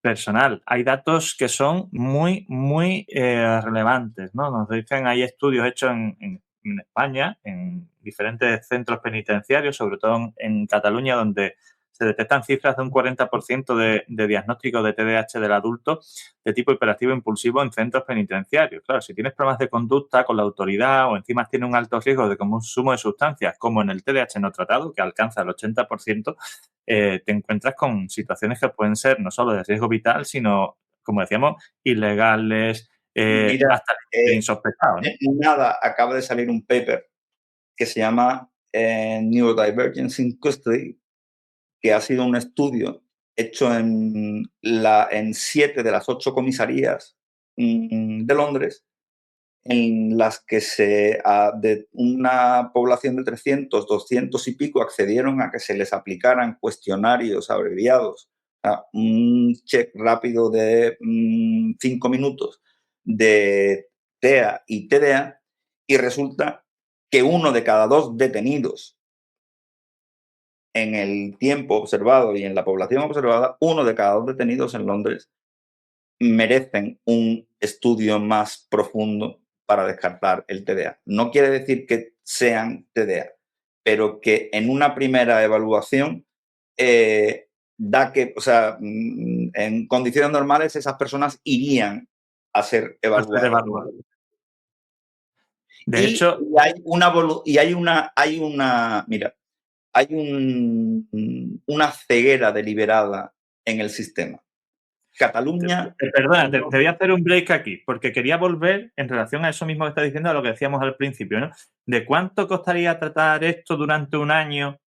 personal. Hay datos que son muy, muy relevantes, ¿no? Nos dicen, hay estudios hechos en España, en diferentes centros penitenciarios, sobre todo en Cataluña, donde se detectan cifras de un 40% de diagnóstico de TDAH del adulto de tipo hiperactivo impulsivo en centros penitenciarios. Claro, si tienes problemas de conducta con la autoridad o encima tienes un alto riesgo de consumo de sustancias, como en el TDAH no tratado, que alcanza el 80%, te encuentras con situaciones que pueden ser no solo de riesgo vital, sino, como decíamos, ilegales, hasta insospechados, ¿no? Nada, acaba de salir un paper que se llama Neurodivergence in Custody, que ha sido un estudio hecho en 7 de las 8 comisarías de Londres, en las que de una población de 300, 200 y pico accedieron a que se les aplicaran cuestionarios abreviados, un check rápido de 5 minutos de TEA y TDA, y resulta que 1 de cada 2 detenidos en el tiempo observado y en la población observada, 1 de cada 2 detenidos en Londres merecen un estudio más profundo para descartar el TDA. No quiere decir que sean TDA, pero que en una primera evaluación da que, o sea, en condiciones normales esas personas irían a ser evaluadas. De hecho, hay una ceguera deliberada en el sistema. Cataluña... Perdona, te voy a hacer un break aquí, porque quería volver en relación a eso mismo que estás diciendo, a lo que decíamos al principio, ¿no? ¿De cuánto costaría tratar esto durante un año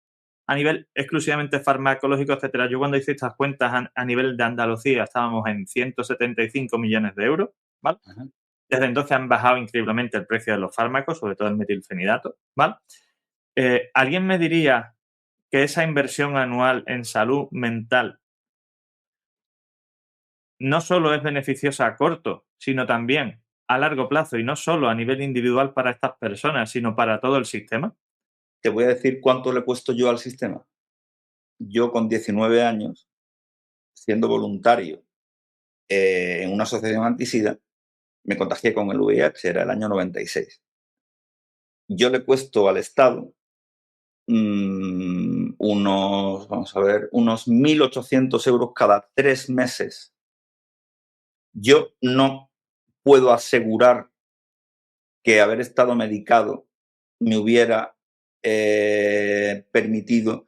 a nivel exclusivamente farmacológico, etcétera? Yo cuando hice estas cuentas a nivel de Andalucía estábamos en 175 millones de euros, ¿vale? Ajá. Desde entonces han bajado increíblemente el precio de los fármacos, sobre todo el metilfenidato, ¿vale? ¿Alguien me diría que esa inversión anual en salud mental no solo es beneficiosa a corto, sino también a largo plazo, y no solo a nivel individual para estas personas, sino para todo el sistema? Te voy a decir cuánto le cuesto yo al sistema. Yo con 19 años, siendo voluntario en una asociación antisida, me contagié con el VIH, era el año 96. Yo le cuesto al Estado unos 1.800 euros cada 3 meses. Yo no puedo asegurar que haber estado medicado me hubiera permitido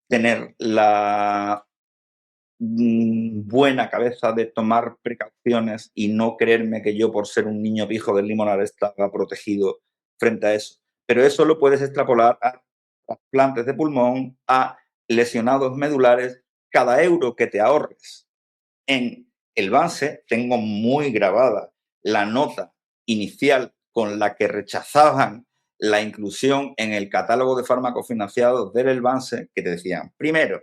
tener la buena cabeza de tomar precauciones y no creerme que yo, por ser un niño pijo del Limonar, estaba protegido frente a eso. Pero eso lo puedes extrapolar a trasplantes de pulmón, a lesionados medulares. Cada euro que te ahorres en el BANSE, tengo muy grabada la nota inicial con la que rechazaban la inclusión en el catálogo de fármacos financiados del Elbanse, que te decían, primero,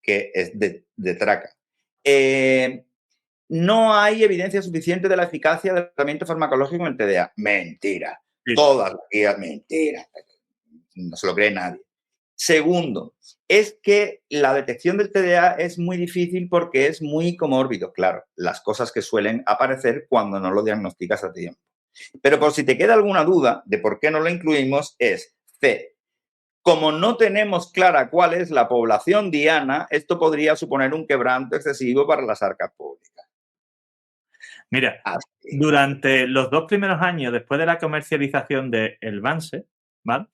que es de traca. No hay evidencia suficiente de la eficacia del tratamiento farmacológico en el TDA. Mentira. Sí. Todas las guías, mentira. No se lo cree nadie. Segundo, es que la detección del TDA es muy difícil porque es muy comórbido. Claro, las cosas que suelen aparecer cuando no lo diagnosticas a tiempo. Pero por si te queda alguna duda de por qué no lo incluimos, es C. Como no tenemos clara cuál es la población diana, esto podría suponer un quebranto excesivo para las arcas públicas. Mira, durante los 2 primeros años después de la comercialización del Elbanse, ¿vale?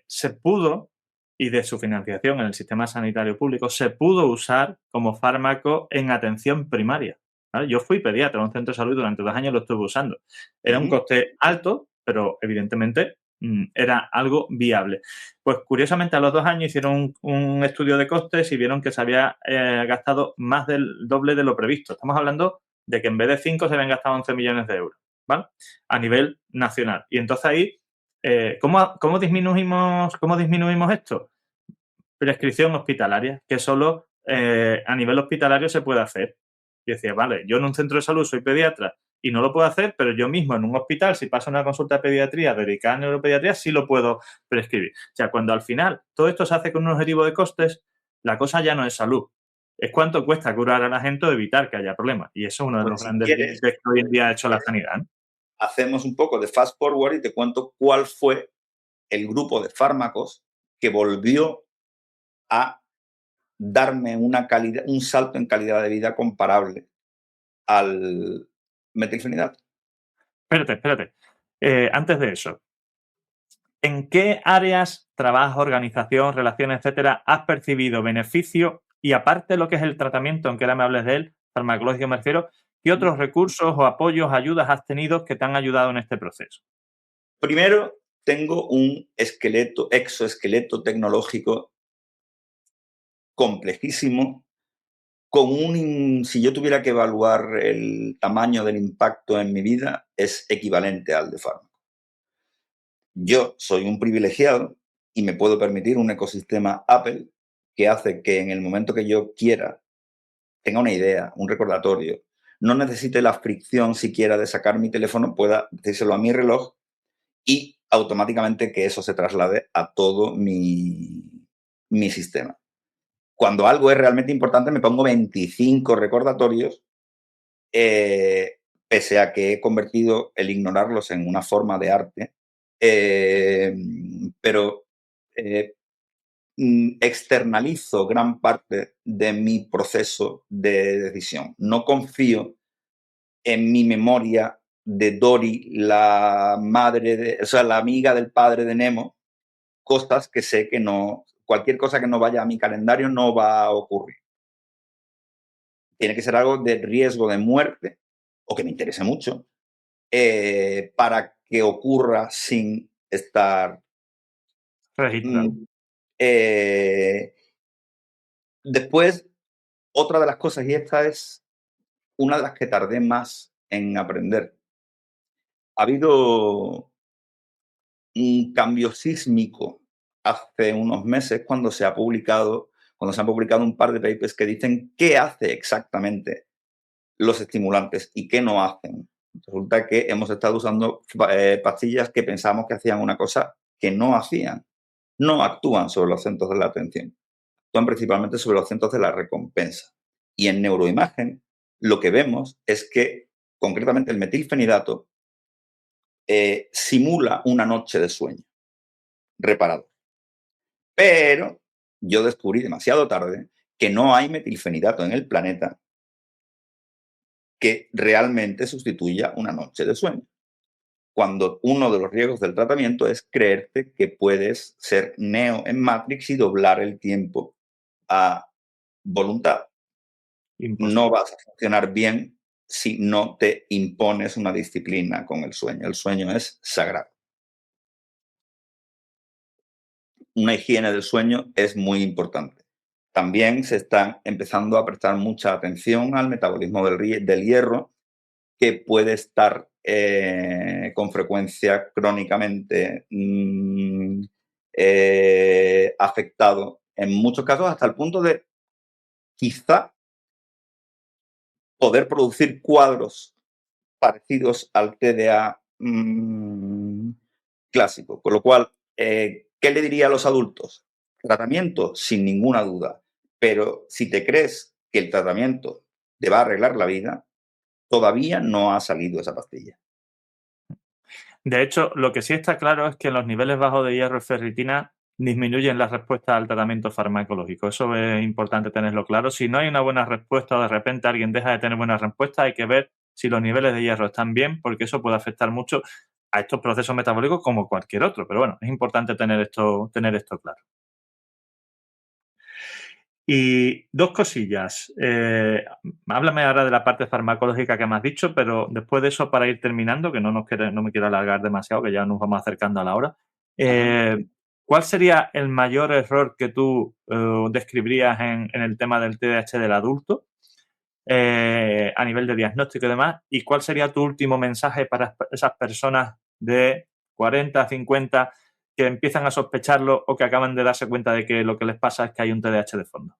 Se pudo, y de su financiación en el sistema sanitario público, se pudo usar como fármaco en atención primaria, ¿vale? Yo fui pediatra en un centro de salud durante 2 años, lo estuve usando. Era un coste alto, pero evidentemente era algo viable. Pues curiosamente a los 2 años hicieron un estudio de costes y vieron que se había gastado más del doble de lo previsto. Estamos hablando de que en vez de 5 se habían gastado 11 millones de euros, ¿vale? A nivel nacional. Y entonces ahí, ¿cómo disminuimos esto? Prescripción hospitalaria, que solo a nivel hospitalario se puede hacer. Y decía, vale, yo en un centro de salud soy pediatra y no lo puedo hacer, pero yo mismo en un hospital, si paso una consulta de pediatría dedicada a neuropediatría, sí lo puedo prescribir. O sea, cuando al final todo esto se hace con un objetivo de costes, la cosa ya no es salud. Es cuánto cuesta curar a la gente o evitar que haya problemas. Y eso es uno de los grandes límites que hoy en día ha hecho la sanidad, ¿no? Hacemos un poco de fast forward y te cuento cuál fue el grupo de fármacos que volvió a darme un salto en calidad de vida comparable al metilfenidato. Espérate. Antes de eso, ¿en qué áreas, trabajo, organización, relaciones, etcétera, has percibido beneficio? Y aparte de lo que es el tratamiento, aunque ahora me hables de él, farmacológico me refiero, ¿qué otros recursos o apoyos, ayudas has tenido que te han ayudado en este proceso? Primero, tengo un exoesqueleto tecnológico complejísimo, si yo tuviera que evaluar el tamaño del impacto en mi vida, es equivalente al de fármaco. Yo soy un privilegiado y me puedo permitir un ecosistema Apple que hace que en el momento que yo quiera, tenga una idea, un recordatorio, no necesite la fricción siquiera de sacar mi teléfono, pueda decírselo a mi reloj y automáticamente que eso se traslade a todo mi sistema. Cuando algo es realmente importante, me pongo 25 recordatorios, pese a que he convertido el ignorarlos en una forma de arte, pero externalizo gran parte de mi proceso de decisión. No confío en mi memoria de Dory, la amiga del padre de Nemo, cosas que sé que no, cualquier cosa que no vaya a mi calendario no va a ocurrir. Tiene que ser algo de riesgo de muerte o que me interese mucho para que ocurra sin estar registrado. Después, otra de las cosas, y esta es una de las que tardé más en aprender. Ha habido un cambio sísmico hace unos meses cuando se han publicado un par de papers que dicen qué hace exactamente los estimulantes y qué no hacen. Resulta que hemos estado usando pastillas que pensamos que hacían una cosa que no hacían. No actúan sobre los centros de la atención. Actúan principalmente sobre los centros de la recompensa. Y en neuroimagen lo que vemos es que, concretamente, el metilfenidato simula una noche de sueño reparador. Pero yo descubrí demasiado tarde que no hay metilfenidato en el planeta que realmente sustituya una noche de sueño. Cuando uno de los riesgos del tratamiento es creerte que puedes ser Neo en Matrix y doblar el tiempo a voluntad. Imposible. No vas a funcionar bien si no te impones una disciplina con el sueño. El sueño es sagrado. Una higiene del sueño es muy importante. También se está empezando a prestar mucha atención al metabolismo del hierro, que puede estar con frecuencia crónicamente afectado, en muchos casos hasta el punto de quizá poder producir cuadros parecidos al TDA clásico. Con lo cual, ¿qué le diría a los adultos? Tratamiento, sin ninguna duda. Pero si te crees que el tratamiento te va a arreglar la vida, todavía no ha salido esa pastilla. De hecho, lo que sí está claro es que los niveles bajos de hierro y ferritina disminuyen la respuesta al tratamiento farmacológico. Eso es importante tenerlo claro. Si no hay una buena respuesta o de repente alguien deja de tener buena respuesta, hay que ver si los niveles de hierro están bien, porque eso puede afectar mucho a estos procesos metabólicos como cualquier otro. Pero bueno, es importante tener esto claro. Y dos cosillas. Háblame ahora de la parte farmacológica que me has dicho, pero después de eso, para ir terminando, que no me quiero alargar demasiado, que ya nos vamos acercando a la hora. ¿Cuál sería el mayor error que tú describirías en el tema del TDAH del adulto a nivel de diagnóstico y demás? ¿Y cuál sería tu último mensaje para esas personas de 40, 50 que empiezan a sospecharlo o que acaban de darse cuenta de que lo que les pasa es que hay un TDAH de fondo?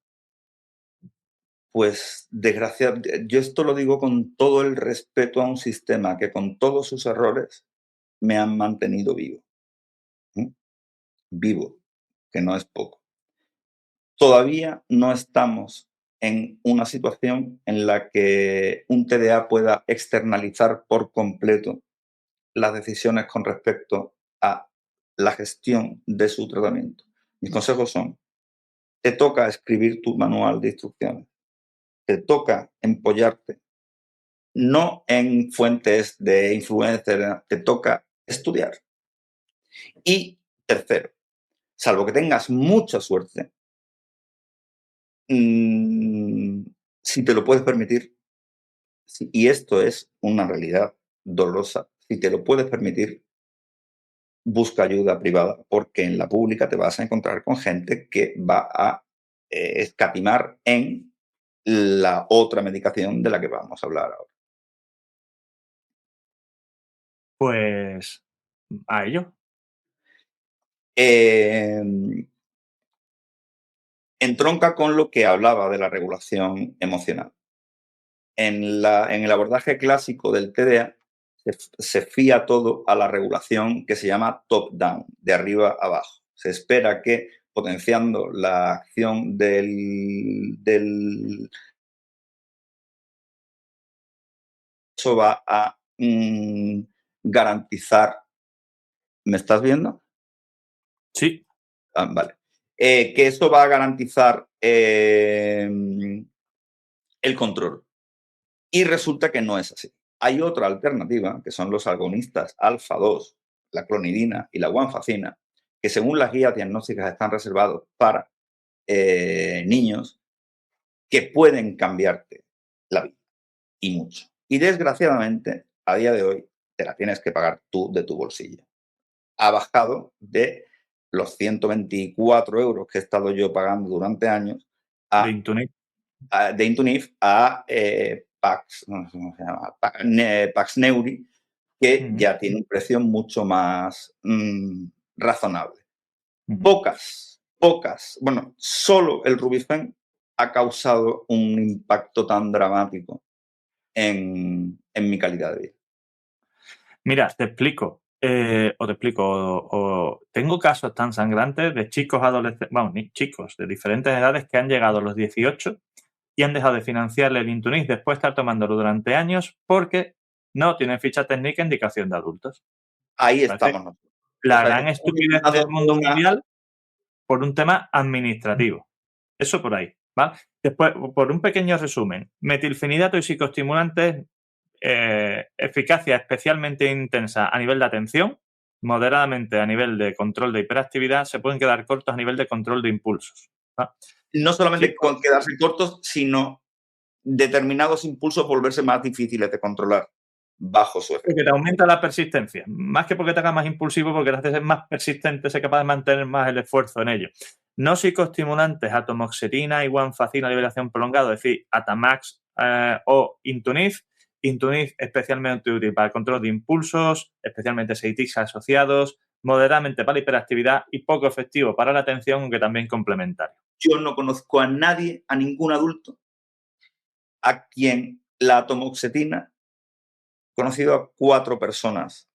Pues, desgraciadamente, yo esto lo digo con todo el respeto a un sistema que con todos sus errores me han mantenido vivo. Vivo, que no es poco. Todavía no estamos en una situación en la que un TDA pueda externalizar por completo las decisiones con respecto a la gestión de su tratamiento. Mis consejos son: te toca escribir tu manual de instrucciones, te toca empollarte, no en fuentes de influencer, te toca estudiar. Y tercero, salvo que tengas mucha suerte, si te lo puedes permitir, y esto es una realidad dolorosa, si te lo puedes permitir, busca ayuda privada, porque en la pública te vas a encontrar con gente que va a escatimar en la otra medicación de la que vamos a hablar ahora. Pues a ello. Entronca con lo que hablaba de la regulación emocional. En el abordaje clásico del TDA se fía todo a la regulación que se llama top-down, de arriba a abajo. Se espera que potenciando la acción eso va a garantizar. ¿Me estás viendo? Sí. Vale. Que eso va a garantizar el control. Y resulta que no es así. Hay otra alternativa, que son los agonistas alfa-2, la clonidina y la guanfacina, que según las guías diagnósticas están reservados para niños que pueden cambiarte la vida, y mucho. Y desgraciadamente, a día de hoy, te la tienes que pagar tú de tu bolsillo. Ha bajado de los 124 euros que he estado yo pagando durante años De Intunif a Pax, no sé cómo se llama, Pax Neuri, que ya tiene un precio mucho más razonable. Pocas, bueno, solo el Rubifen ha causado un impacto tan dramático en mi calidad de vida. Mira, te explico. Tengo casos tan sangrantes de chicos adolescentes, vamos, chicos de diferentes edades que han llegado a los 18 y han dejado de financiarle el Intunif después de estar tomándolo durante años porque no tienen ficha técnica e indicación de adultos. Ahí estamos nosotros. La gran estupidez del mundo mundial por un tema administrativo. Eso por ahí, ¿vale? Después, por un pequeño resumen, metilfenidato y psicoestimulantes, eficacia especialmente intensa a nivel de atención, moderadamente a nivel de control de hiperactividad, se pueden quedar cortos a nivel de control de impulsos, ¿vale? No solamente con quedarse cortos, sino determinados impulsos volverse más difíciles de controlar bajo su efecto. Porque te aumenta la persistencia, más que porque te haga más impulsivo, porque te hace ser más persistente, ser capaz de mantener más el esfuerzo en ello. No psicoestimulantes, atomoxetina y guanfacina, liberación prolongada, es decir, Atamax o Intunif, Intuniz especialmente útil para el control de impulsos, especialmente si hay tics asociados, moderadamente para la hiperactividad y poco efectivo para la atención, aunque también complementario. Yo no conozco a nadie, a ningún adulto, a quien la atomoxetina, he conocido a 4 personas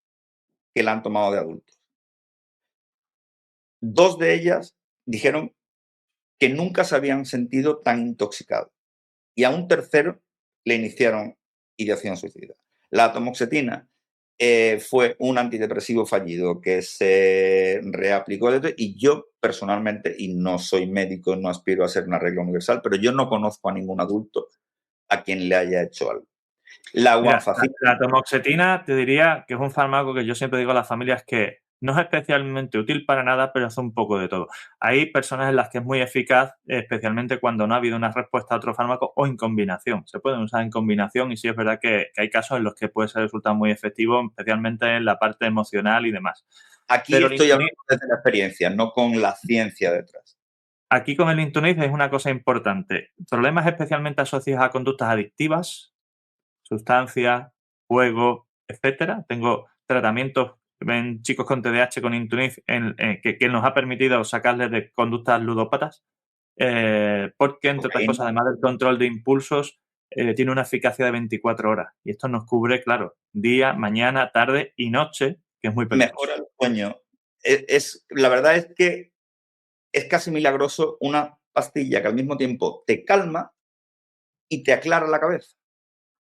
que la han tomado de adultos. 2 de ellas dijeron que nunca se habían sentido tan intoxicados. Y a un tercero le iniciaron ideación suicida. La atomoxetina fue un antidepresivo fallido que se reaplicó y yo personalmente, y no soy médico, no aspiro a ser una regla universal, pero yo no conozco a ningún adulto a quien le haya hecho algo. La guanfacina. La atomoxetina te diría que es un fármaco que yo siempre digo a las familias que no es especialmente útil para nada, pero hace un poco de todo. Hay personas en las que es muy eficaz, especialmente cuando no ha habido una respuesta a otro fármaco o en combinación. Se pueden usar en combinación y sí es verdad que hay casos en los que puede ser resultado muy efectivo, especialmente en la parte emocional y demás. Aquí pero estoy hablando desde la experiencia, no con la ciencia detrás. Aquí con el Intuniz es una cosa importante. Problemas especialmente asociados a conductas adictivas, sustancias, juego, etcétera. Tengo tratamientos en chicos con TDAH con Intuniz que nos ha permitido sacarles de conductas ludópatas, porque, entre otras cosas, además del control de impulsos, tiene una eficacia de 24 horas. Y esto nos cubre, claro, día, mañana, tarde y noche, que es muy peligroso. Mejora el sueño. La verdad es que es casi milagroso una pastilla que al mismo tiempo te calma y te aclara la cabeza.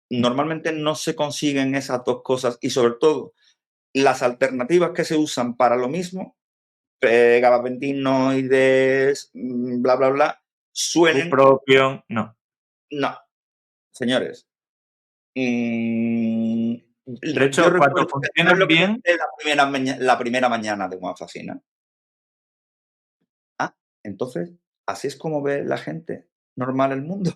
Normalmente no se consiguen esas 2 cosas y sobre todo las alternativas que se usan para lo mismo, gabapentinoides, bla, bla, bla, suelen... Bupropión, no. No, señores. De hecho, cuando funcionan bien... La primera mañana de guanfacina. Entonces, ¿así es como ve la gente normal el mundo?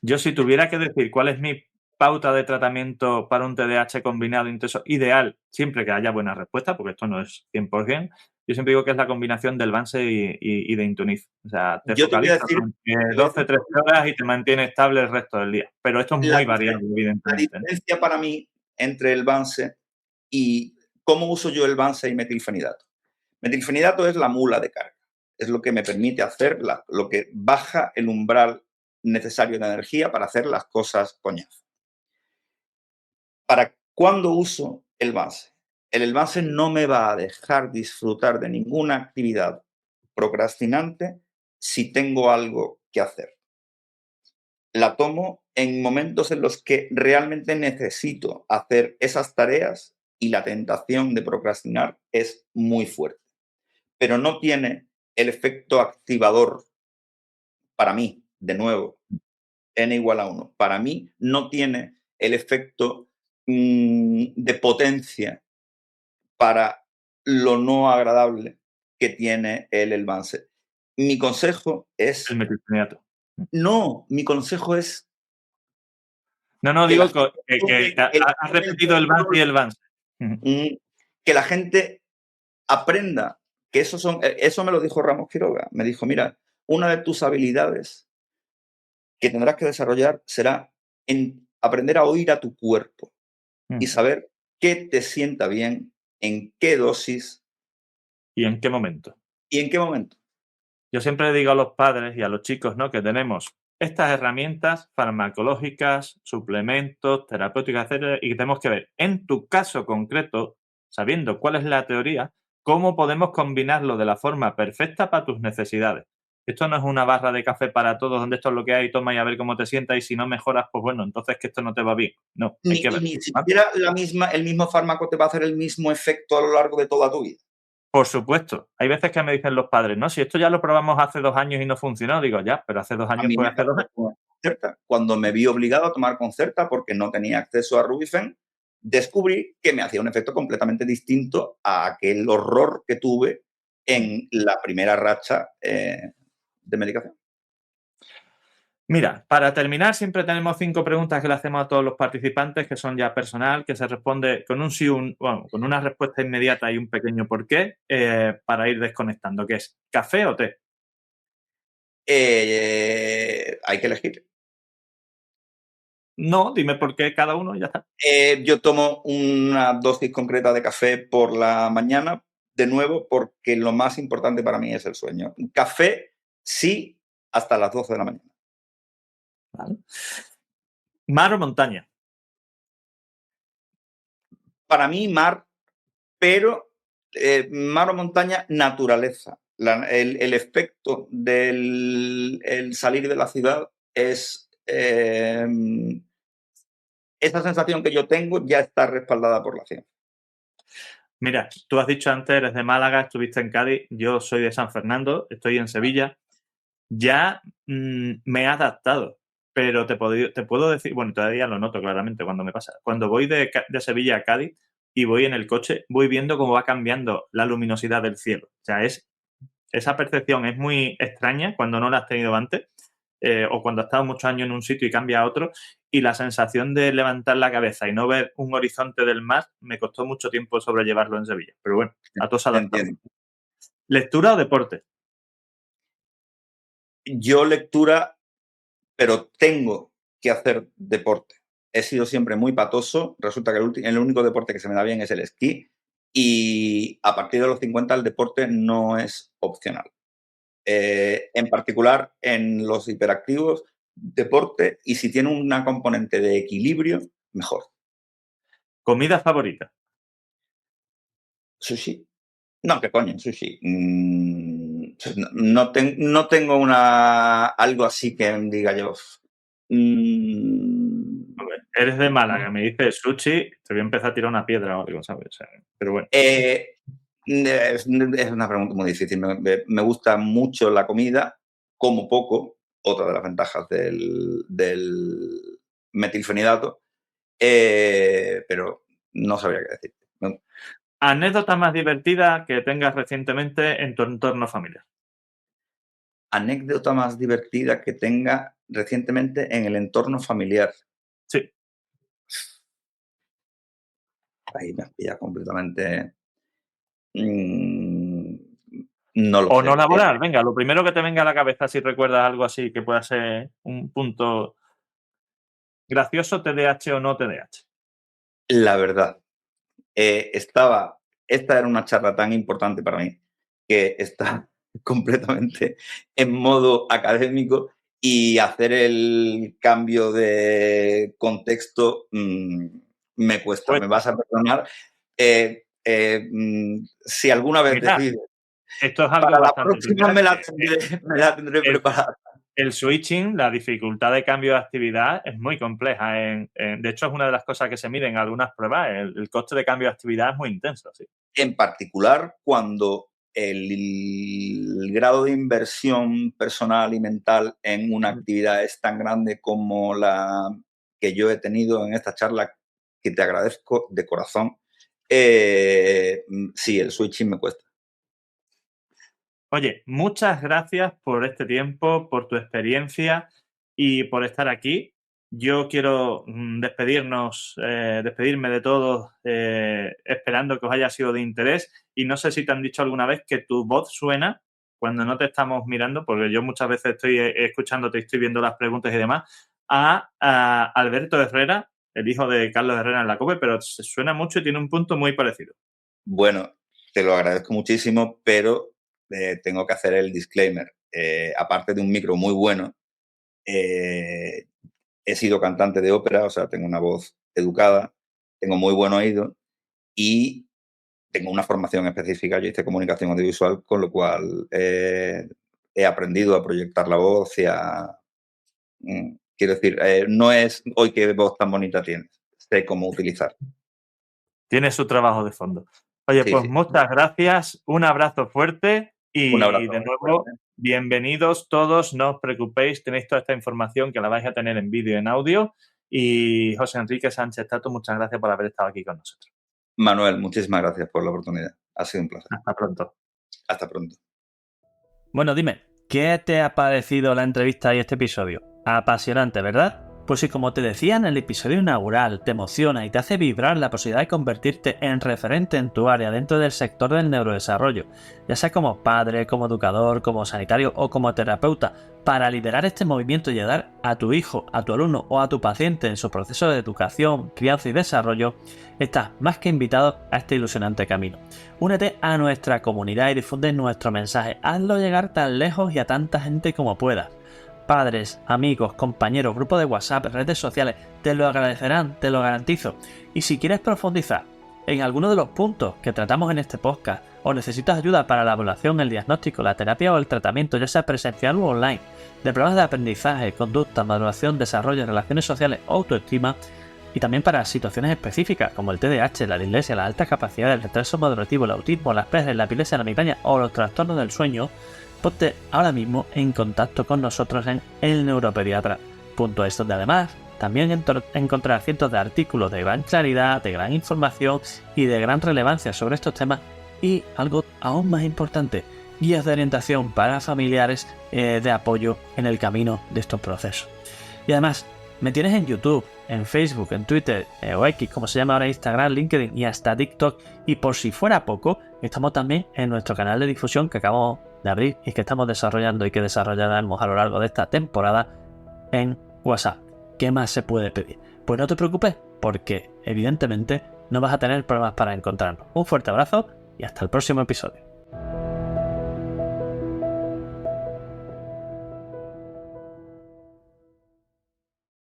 Yo, si tuviera que decir cuál es mi pauta de tratamiento para un TDAH combinado intenso ideal, siempre que haya buena respuesta, porque esto no es 100%, yo siempre digo que es la combinación del Banse y de Intuniz. O sea, te focalizas en 12, 13 horas y te mantiene estable el resto del día. Pero esto es muy variable, evidentemente. La diferencia para mí entre el Banse y cómo uso yo el Banse y metilfenidato. Metilfenidato es la mula de carga. Es lo que me permite hacer, lo que baja el umbral necesario de energía para hacer las cosas coñazo. ¿Para cuándo uso el Banse? El Banse no me va a dejar disfrutar de ninguna actividad procrastinante si tengo algo que hacer. La tomo en momentos en los que realmente necesito hacer esas tareas y la tentación de procrastinar es muy fuerte. Pero no tiene el efecto activador para mí, de nuevo, n igual a 1. Para mí no tiene el efecto de potencia para lo no agradable que tiene el Banse. Mi consejo es... El metilfenidato. No, mi consejo es... No, digo que has repetido el Banse y el Banse. Que la gente aprenda que eso me lo dijo Ramos Quiroga. Me dijo, mira, una de tus habilidades que tendrás que desarrollar será en aprender a oír a tu cuerpo y saber qué te sienta bien, en qué dosis. ¿Y en qué momento? ¿Y en qué momento? Yo siempre digo a los padres y a los chicos, ¿no?, que tenemos estas herramientas farmacológicas, suplementos, terapéuticas, etcétera, y que tenemos que ver, en tu caso concreto, sabiendo cuál es la teoría, cómo podemos combinarlo de la forma perfecta para tus necesidades. Esto no es una barra de café para todos, donde esto es lo que hay, toma y a ver cómo te sientas, y si no mejoras, pues bueno, entonces que esto no te va bien. No, hay que ver. Ni siquiera el mismo fármaco te va a hacer el mismo efecto a lo largo de toda tu vida. Por supuesto. Hay veces que me dicen los padres, no, si esto ya lo probamos hace 2 años y no funcionó, digo, ya, pero hace 2 años fue hace 2 años. Cuando me vi obligado a tomar Concerta porque no tenía acceso a Rubifen, descubrí que me hacía un efecto completamente distinto a aquel horror que tuve en la primera racha de medicación. Mira, para terminar, siempre tenemos 5 preguntas que le hacemos a todos los participantes, que son ya personal, que se responde con un sí, con una respuesta inmediata y un pequeño porqué, para ir desconectando, que es ¿café o té? Hay que elegir. No, dime por qué cada uno y ya está. Yo tomo una dosis concreta de café por la mañana, de nuevo, porque lo más importante para mí es el sueño. Café, sí, hasta las 12 de la mañana. ¿Vale? ¿Mar o montaña? Para mí, mar, pero mar o montaña, naturaleza. El efecto del el salir de la ciudad es... esa sensación que yo tengo ya está respaldada por la ciencia. Mira, tú has dicho antes, eres de Málaga, estuviste en Cádiz, yo soy de San Fernando, estoy en Sevilla. Ya me he adaptado, pero te puedo decir, bueno, todavía lo noto claramente cuando me pasa. Cuando voy de Sevilla a Cádiz y voy en el coche, voy viendo cómo va cambiando la luminosidad del cielo. O sea, esa percepción es muy extraña cuando no la has tenido antes, o cuando has estado muchos años en un sitio y cambia a otro, y la sensación de levantar la cabeza y no ver un horizonte del mar me costó mucho tiempo sobrellevarlo en Sevilla. Pero bueno, a todos adaptamos. Entiendo. ¿Lectura o deporte? Yo lectura, pero tengo que hacer deporte. He sido siempre muy patoso. Resulta que el único deporte que se me da bien es el esquí. Y a partir de los 50 el deporte no es opcional. En particular en los hiperactivos, deporte, y si tiene una componente de equilibrio, mejor. ¿Comida favorita? Sushi. No, qué coño, sushi. No tengo algo así que diga yo. Eres de Málaga, me dices sushi, te voy a empezar a tirar una piedra o algo, ¿sabes? O sea, pero bueno. Es una pregunta muy difícil. Me gusta mucho la comida, como poco, otra de las ventajas del metilfenidato, pero no sabría qué decir. ¿Anécdota más divertida que tengas recientemente en tu entorno familiar? Anécdota más divertida que tenga recientemente en el entorno familiar. Sí. Ahí me has pillado completamente. No lo O sé. no laboral, venga, lo primero que te venga a la cabeza si recuerdas algo así que pueda ser un punto gracioso, TDAH o no TDAH. La verdad, esta era una charla tan importante para mí que está completamente en modo académico, y hacer el cambio de contexto me cuesta. Pues, Me vas a perdonar. Si alguna vez mira, decides, esto es algo para la bastante próxima me la tendré preparada. El switching, la dificultad de cambio de actividad es muy compleja. De hecho, es una de las cosas que se miden en algunas pruebas. El coste de cambio de actividad es muy intenso. Sí. En particular, cuando el grado de inversión personal y mental en una actividad es tan grande como la que yo he tenido en esta charla, que te agradezco de corazón. Sí, el switching me cuesta. Oye, muchas gracias por este tiempo, por tu experiencia y por estar aquí. Yo quiero despedirme de todos, esperando que os haya sido de interés. Y no sé si te han dicho alguna vez que tu voz suena cuando no te estamos mirando, porque yo muchas veces estoy escuchándote y estoy viendo las preguntas y demás, a Alberto Herrera, el hijo de Carlos Herrera en la COPE, pero se suena mucho y tiene un punto muy parecido. Bueno, te lo agradezco muchísimo, pero tengo que hacer el disclaimer. Aparte de un micro muy bueno, he sido cantante de ópera, o sea, tengo una voz educada, tengo muy buen oído y tengo una formación específica. Yo hice comunicación audiovisual, con lo cual he aprendido a proyectar la voz y quiero decir, no es hoy qué voz tan bonita tienes, sé cómo utilizar. Tiene su trabajo de fondo. Oye, Sí, pues sí. muchas gracias, un abrazo fuerte y Un abrazo. de nuevo, bienvenidos todos, no os preocupéis, tenéis toda esta información que la vais a tener en vídeo y en audio. Y José Enrique Sánchez Tato, muchas gracias por haber estado aquí con nosotros. Manuel, muchísimas gracias por la oportunidad. Ha sido un placer. Hasta pronto. Hasta pronto. Bueno, dime, ¿qué te ha parecido la entrevista y este episodio? Apasionante, ¿verdad? Pues si, como te decía en el episodio inaugural, te emociona y te hace vibrar la posibilidad de convertirte en referente en tu área dentro del sector del neurodesarrollo, ya sea como padre, como educador, como sanitario o como terapeuta, para liderar este movimiento y ayudar a tu hijo, a tu alumno o a tu paciente en su proceso de educación, crianza y desarrollo, estás más que invitado a este ilusionante camino. Únete a nuestra comunidad y difunde nuestro mensaje. Hazlo llegar tan lejos y a tanta gente como puedas. Padres, amigos, compañeros, grupos de WhatsApp, redes sociales, te lo agradecerán, te lo garantizo. Y si quieres profundizar en alguno de los puntos que tratamos en este podcast o necesitas ayuda para la evaluación, el diagnóstico, la terapia o el tratamiento, ya sea presencial o online, de problemas de aprendizaje, conducta, maduración, desarrollo, relaciones sociales, autoestima, y también para situaciones específicas como el TDAH, la dislexia, la alta capacidad, el retraso madurativo, el autismo, las Asperger, la epilepsia, la migraña o los trastornos del sueño, ponte ahora mismo en contacto con nosotros en elneuropediatra.es, donde además también encontrarás cientos de artículos de gran claridad, de gran información y de gran relevancia sobre estos temas, y algo aún más importante, guías de orientación para familiares de apoyo en el camino de estos procesos. Y además, me tienes en YouTube, en Facebook, en Twitter o X, como se llama ahora, Instagram, LinkedIn y hasta TikTok. Y por si fuera poco, estamos también en nuestro canal de difusión que acabamos de abrir y que estamos desarrollando y que desarrollaremos a lo largo de esta temporada en WhatsApp. ¿Qué más se puede pedir? Pues no te preocupes, porque evidentemente no vas a tener problemas para encontrarnos. Un fuerte abrazo y hasta el próximo episodio.